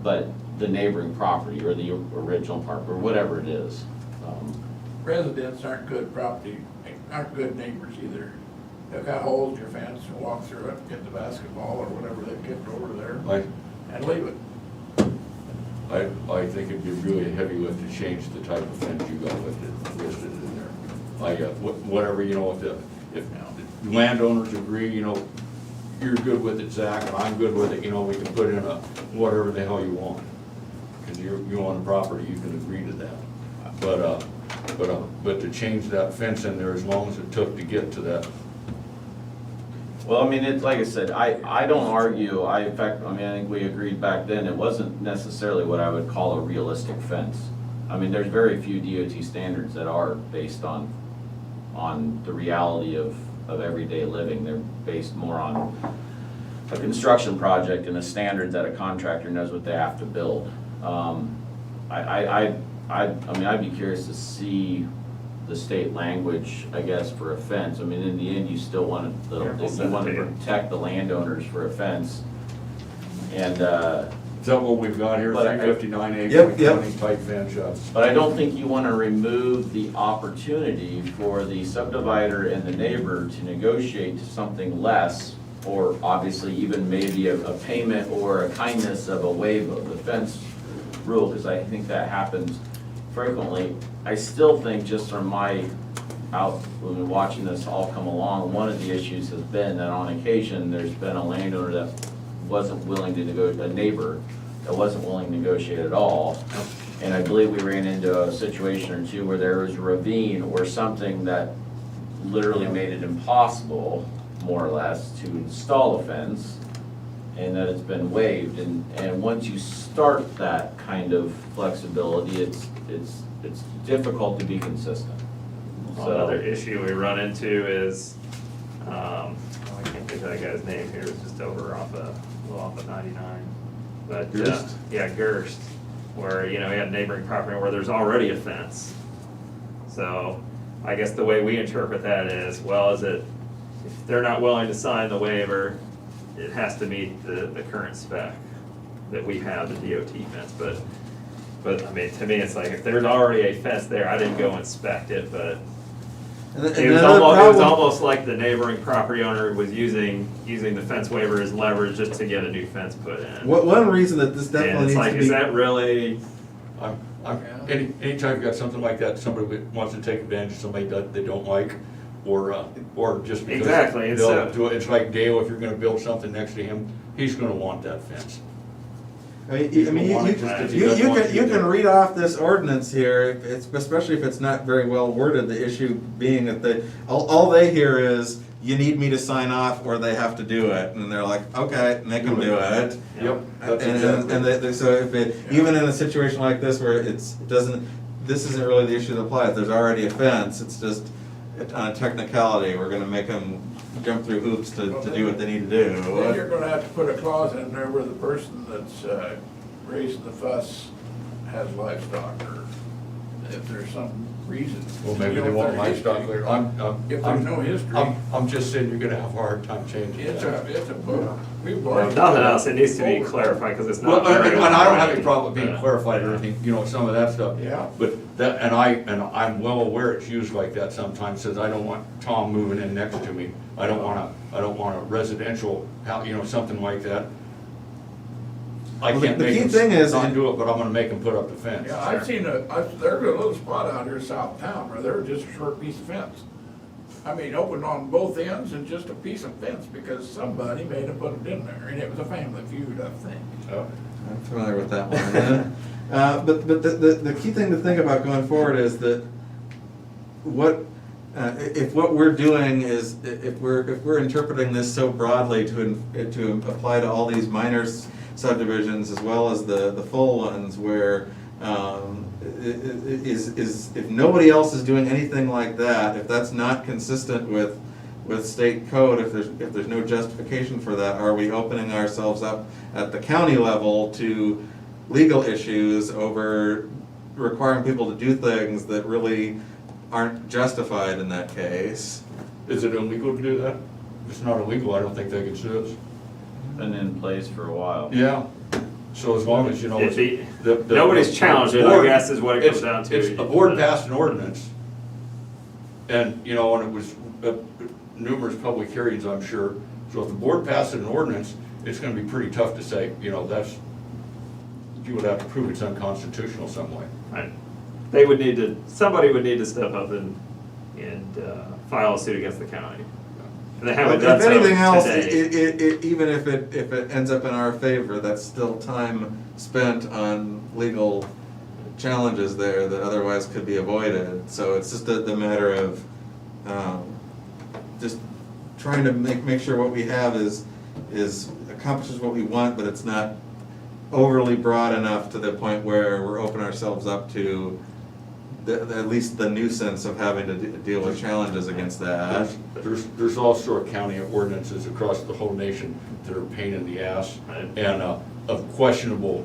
but the neighboring property or the original part, or whatever it is. Residents aren't good good neighbors either. They've got holes in your fence and walk through it, get the basketball or whatever they've kicked over there, and leave it. I think it'd be really a heavy lift to change the type of fence you got listed in there. Like, whatever, you know, if the landowners agree, you know, you're good with it, Zach, and I'm good with it, you know, we can put in a whatever the hell you want. Because you own the property, you can agree to that. But to change that fence in there as long as it took to get to that. Well, I mean, it's like I said, I don't argue, in fact, I mean, I think we agreed back then, it wasn't necessarily what I would call a realistic fence. I mean, there's very few DOT standards that are based on the reality of everyday living. They're based more on a construction project and the standards that a contractor knows what they have to build. I mean, I'd be curious to see the state language, I guess, for a fence. I mean, in the end, you still want to protect the landowners for a fence. And Is that what we've got here, But 359 acre, Yep. 20 type fence, but I don't think you want to remove the opportunity for the subdivider and the neighbor to negotiate to something less, or obviously even maybe a payment or a kindness of a waive of the fence rule, because I think that happens frequently. I still think, just from my out, we've been watching this all come along, one of the issues has been that on occasion, there's been a landowner that wasn't willing to negotiate, a neighbor that wasn't willing to negotiate at all. And I believe we ran into a situation or two where there was a ravine or something that literally made it impossible, more or less, to install a fence, and that it's been waived. And once you start that kind of flexibility, it's difficult to be consistent. Another issue we run into is, I can't think of that guy's name here, it's just over off of 99. But, Gerst? yeah, Gerst, where, you know, we had neighboring property where there's already a fence. So, I guess the way we interpret that is, well, is it, if they're not willing to sign the waiver, it has to meet the current spec that we have, the DOT fence, but I mean, to me, it's like, if there's already a fence there, I didn't go inspect it, but it was almost like the neighboring property owner was using the fence waiver as leverage just to get a new fence put in. One reason that this And definitely it's needs like, to is be. that really, Anytime you got something like that, somebody wants to take advantage of somebody that they don't like, or just because. Exactly, and they'll so- do it. It's like Dale, if you're gonna build something next to him, he's gonna want that fence. I mean, you can read off this ordinance here, especially if it's not very well worded, the issue being that all they hear is, you need me to sign off or they have to do it, and they're like, okay, make them do it. Yep. That's And exactly. so if it, even in a situation like this where it doesn't, this isn't really the issue that applies, there's already a fence, it's just on a technicality, we're gonna make them jump through hoops to do what they need to Then do. you're gonna have to put a clause in there where the person that's raising the fuss has livestock, or if there's some reason. Well, maybe You they know, want if there's livestock history. later. If there's no history, I'm just saying you're gonna have a hard time changing it's that. a book. We've if already. nothing else, it needs to be clarified, because it's Well, not very. and I don't have any well-written. problem with being clarified or anything, you know, some of that stuff. Yeah. But that, and I'm well aware it's used like that sometimes, says I don't want Tom moving in next to me. I don't want a residential, you know, something like that. I Well, can't the make key him thing is- not do it, but I'm gonna make him put up the fence. Yeah, I've seen there's a little spot out here south of town where there's just a short piece of fence. I mean, open on both ends and just a piece of fence because somebody made them put it in there, and it was a family feud, I think. Oh. I'm familiar with that one. But the key thing to think about going forward is that if what we're doing is, if we're interpreting this so broadly to apply to all these minor subdivisions as well as the full ones where if nobody else is doing anything like that, if that's not consistent with state code, if there's no justification for that, are we opening ourselves up at the county level to legal issues over requiring people to do things that really aren't justified in that case? Is it illegal to do that? If it's not illegal, I don't think they can sue us. Been in place for a while. Yeah, so as long as, you know. It'd be- the nobody's challenged it, I board- guess, is what it comes it's- down to. It's, a board passed an ordinance, and, you know, and it was numerous public hearings, I'm sure. So if the board passed an ordinance, it's gonna be pretty tough to say, you know, you would have to prove it's unconstitutional some way. Right. Somebody would need to step up and file a suit against the county. And they haven't done If so anything else, today. even if it ends up in our favor, that's still time spent on legal challenges there that otherwise could be avoided. So it's just the matter of just trying to make sure what we have is accomplishes what we want, but it's not overly broad enough to the point where we're opening ourselves up to at least the nuisance of having to deal with challenges against that. There's all sort of county ordinances across the whole nation that are a pain in the ass and of questionable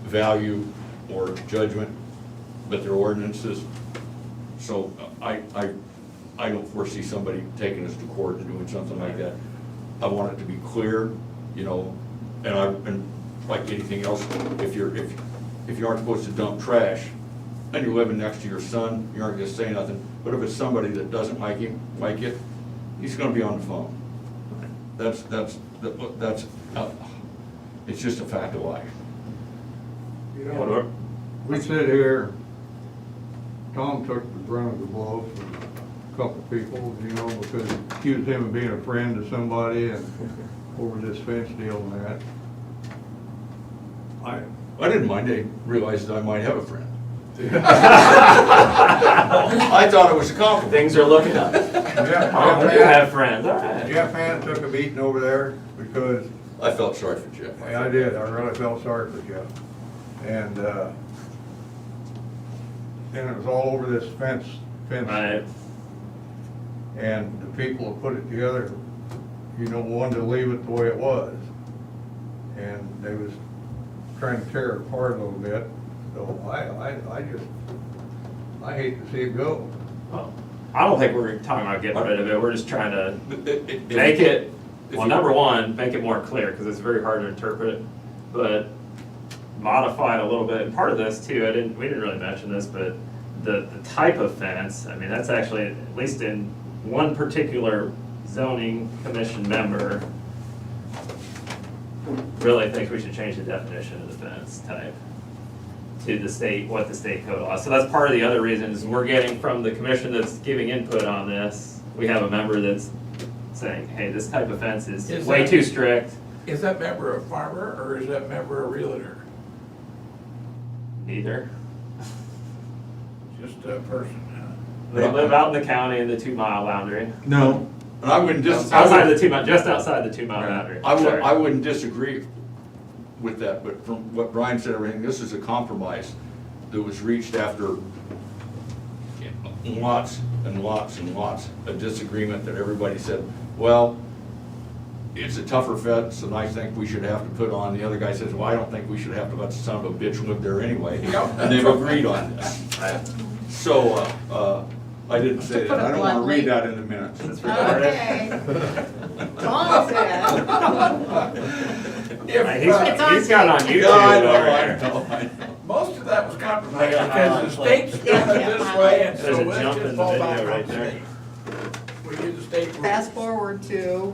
value or judgment, but they're ordinances. So I don't foresee somebody taking us to court and doing something like that. I want it to be clear, you know, and like anything else, if you aren't supposed to dump trash, and you're living next to your son, you aren't gonna say nothing. But if it's somebody that doesn't like it, he's gonna be on the phone. It's just a fact of life. You know, we sit here, Tom took the brunt of the blow from couple people, you know, because accused him of being a friend to somebody and over this fence deal and that. I didn't mind, I realized I might have a friend. I thought it was a compliment. Things are looking up. Jeff You have friends, all right. Jeff Hand took a beating over there because, I felt sorry for Jeff. yeah, I did, I really felt sorry for Jeff. And it was all over this fence. Right. And the people who put it together, you know, wanted to leave it the way it was. And they was trying to tear it apart a little bit. So I hate to see it go. Well, I don't think we're talking about getting rid of it, we're just trying to If make it, if well, you- number one, make it more clear, because it's very hard to interpret, but modify it a little bit. And part of this too, we didn't really mention this, but the type of fence, I mean, that's actually, at least in one particular zoning commission member, really thinks we should change the definition of the fence type to the state, what the state code allows. So that's part of the other reasons we're getting from the commission that's giving input on this. We have a member that's saying, hey, this type of fence is Is way that- too strict. Is that member a farmer or is that member a realtor? Neither. Just a person, huh? They live out in the county in the 2-mile boundary. No, and I wouldn't Outside the 2 mile, just outside the 2-mile boundary. Sorry. I wouldn't disagree with that, but from what Brian said, everything, this is a compromise that was reached after lots and lots and lots of disagreement that everybody said, well, it's a tougher fence and I think we should have to put on. The other guy says, well, I don't think we should have to let the son of a bitch live there anyway. And they've agreed on this. So, I didn't say that. I don't want to read that in the minutes. That's recorded. Okay. Tom said. He's got it on YouTube I over know, here. I know. Most of that was compromised because the state's doing it this way and There's so a let's jump in just the fall back video on right the there. state. We do the state rules. Fast forward to.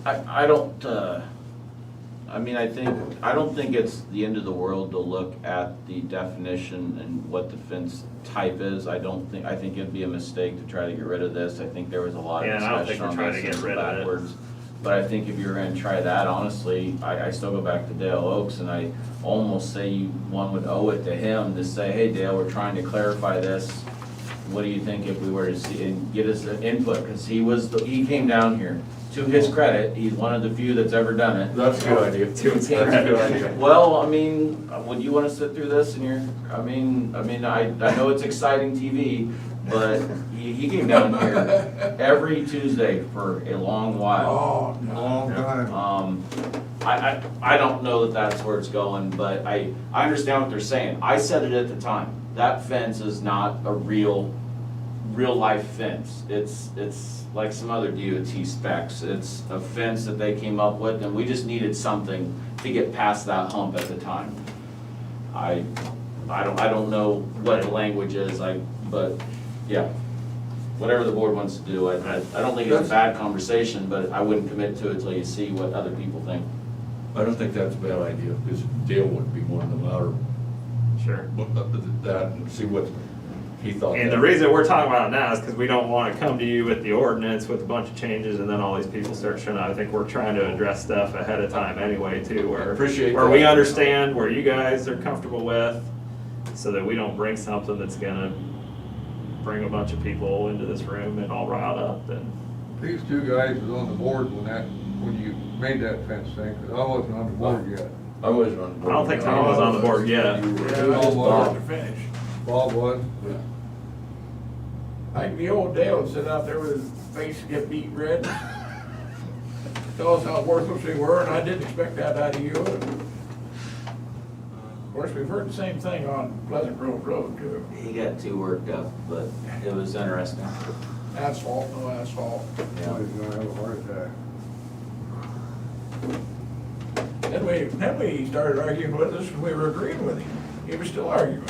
I don't, I mean, I don't think it's the end of the world to look at the definition and what the fence type is. I think it'd be a mistake to try to get rid of this. I think there was a lot of Yeah, and I don't think discussion we're on trying to this get rid of it. backwards. But I think if you're gonna try that, honestly, I still go back to Dale Oaks and I almost say one would owe it to him to say, hey Dale, we're trying to clarify this. What do you think if we were to see, and get us an input, because he came down here. To his credit, he's one of the few that's ever done it. That's a good idea. To his credit. Well, I mean, would you wanna sit through this and I know it's exciting TV, but he came down here every Tuesday for a long while. Oh, no. Long time. I don't know that that's where it's going, but I understand what they're saying. I said it at the time. That fence is not a real life fence. It's like some other DOT specs. It's a fence that they came up with and we just needed something to get past that hump at the time. I don't know what the language is, but yeah. Whatever the board wants to do, I don't think it's a bad conversation, but I wouldn't commit to it till you see what other people think. I don't think that's a bad idea, because Dale would be one of them louder. Sure. That, and see what he thought. And the reason we're talking about it now is because we don't want to come to you with the ordinance with a bunch of changes and then all these people start showing up. I think we're trying to address stuff ahead of time anyway too, where we that. understand where you guys are comfortable with, so that we don't bring something that's gonna bring a bunch of people into this room and all riled up and. These two guys was on the board when you made that fence thing, because I wasn't on the board yet. I wasn't on the board. I don't think Tom was on the board yet. Yeah, I just wanted to finish. Bob was. Like the old Dale would sit out there with his face get beat red. Tell us how worthless we were, and I didn't expect that out of you. Of course, we've heard the same thing on Pleasant Grove Road too. He got too worked up, but it was interesting. Asphalt, no asphalt. Yeah. He's gonna have a heart attack. Then we started arguing with us, and we were agreeing with him. He was still arguing.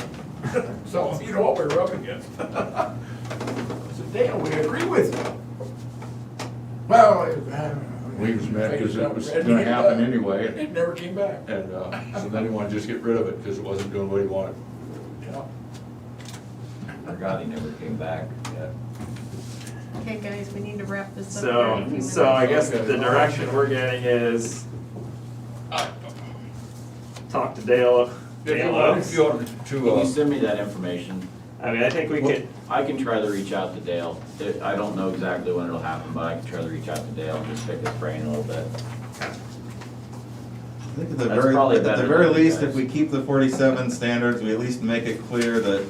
So, you know what we were up against. I said, Dale, we agree with you. Well, We was mad because it was Red, gonna happen anyway. It never came back. And, so then he wanted to just get rid of it because it wasn't doing what he wanted. Yeah. Forgot he never came back yet. Okay, guys, we need to wrap this up. So I guess the direction we're getting is talk to Dale. Dale Oaks. If you want Can you to, send me that information? I mean, I think we could, I can try to reach out to Dale. I don't know exactly when it'll happen, but I can try to reach out to Dale and just pick his brain a little bit. I think at the That's probably at the better very than you least, if guys. we keep the 47 standards, we at least make it clear that,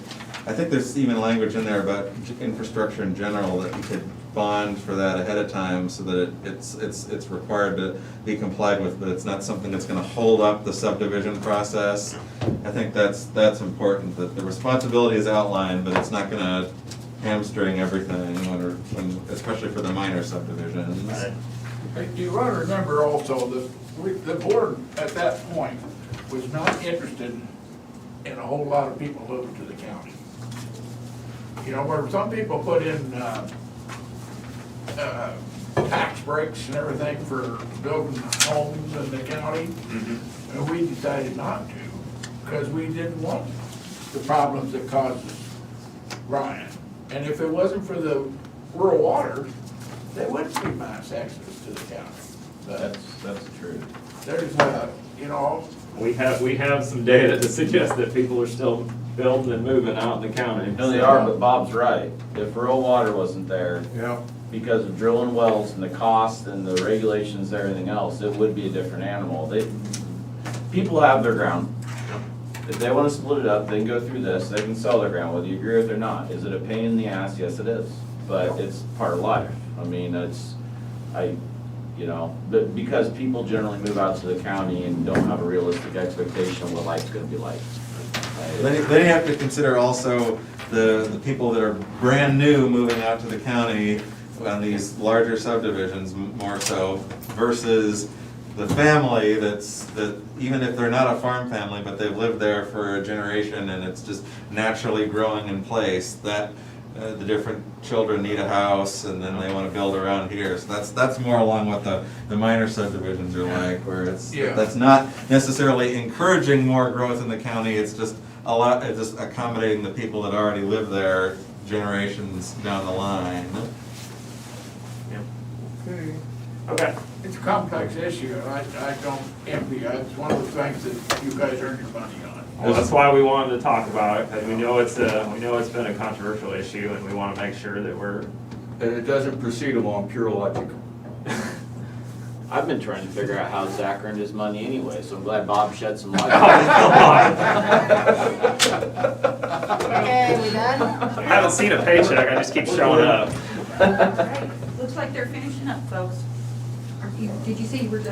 I think there's even language in there about infrastructure in general, that we could bond for that ahead of time so that it's required to be complied with, but it's not something that's gonna hold up the subdivision process. I think that's important, that the responsibility is outlined, but it's not gonna hamstring everything when especially for the minor subdivisions. You ought to remember also that the board at that point was not interested in a whole lot of people moving to the county. You know, where some people put in, tax breaks and everything for building homes in the county. And we decided not to, because we didn't want the problems that causes Ryan. And if it wasn't for the rural water, there wouldn't be mass access to the county. But That's true. there's, you know, we have some data to suggest that people are still building and moving out in the county. No, they are, but Bob's right. If rural water wasn't there, Yeah. because of drilling wells and the cost and the regulations and everything else, it would be a different animal. People have their ground. If they wanna split it up, they can go through this, they can sell their ground, whether you agree with it or not. Is it a pain in the ass? Yes, it is, but it's part of life. I mean, but because people generally move out to the county and don't have a realistic expectation of what life's gonna be like. Then you have to consider also the people that are brand new moving out to the county on these larger subdivisions more so versus the family that even if they're not a farm family, but they've lived there for a generation and it's just naturally growing in place, that the different children need a house and then they want to build around here. So that's more along what the minor subdivisions are like, where that's not necessarily encouraging more growth in the county, it's just it's just accommodating the people that already live there generations down the line. Okay. it's a complex issue, and I don't envy you. It's one of the things that you guys earn your money on. Well, that's why we wanted to talk about it, because we know it's been a controversial issue, and we want to make sure that we're. and it doesn't proceed along pure logic. I've been trying to figure out how Zach earned his money anyway, so I'm glad Bob shed some light. Okay, we done? I haven't seen a paycheck, I just keep showing up. Looks like they're finishing up, folks. Did you say you were done?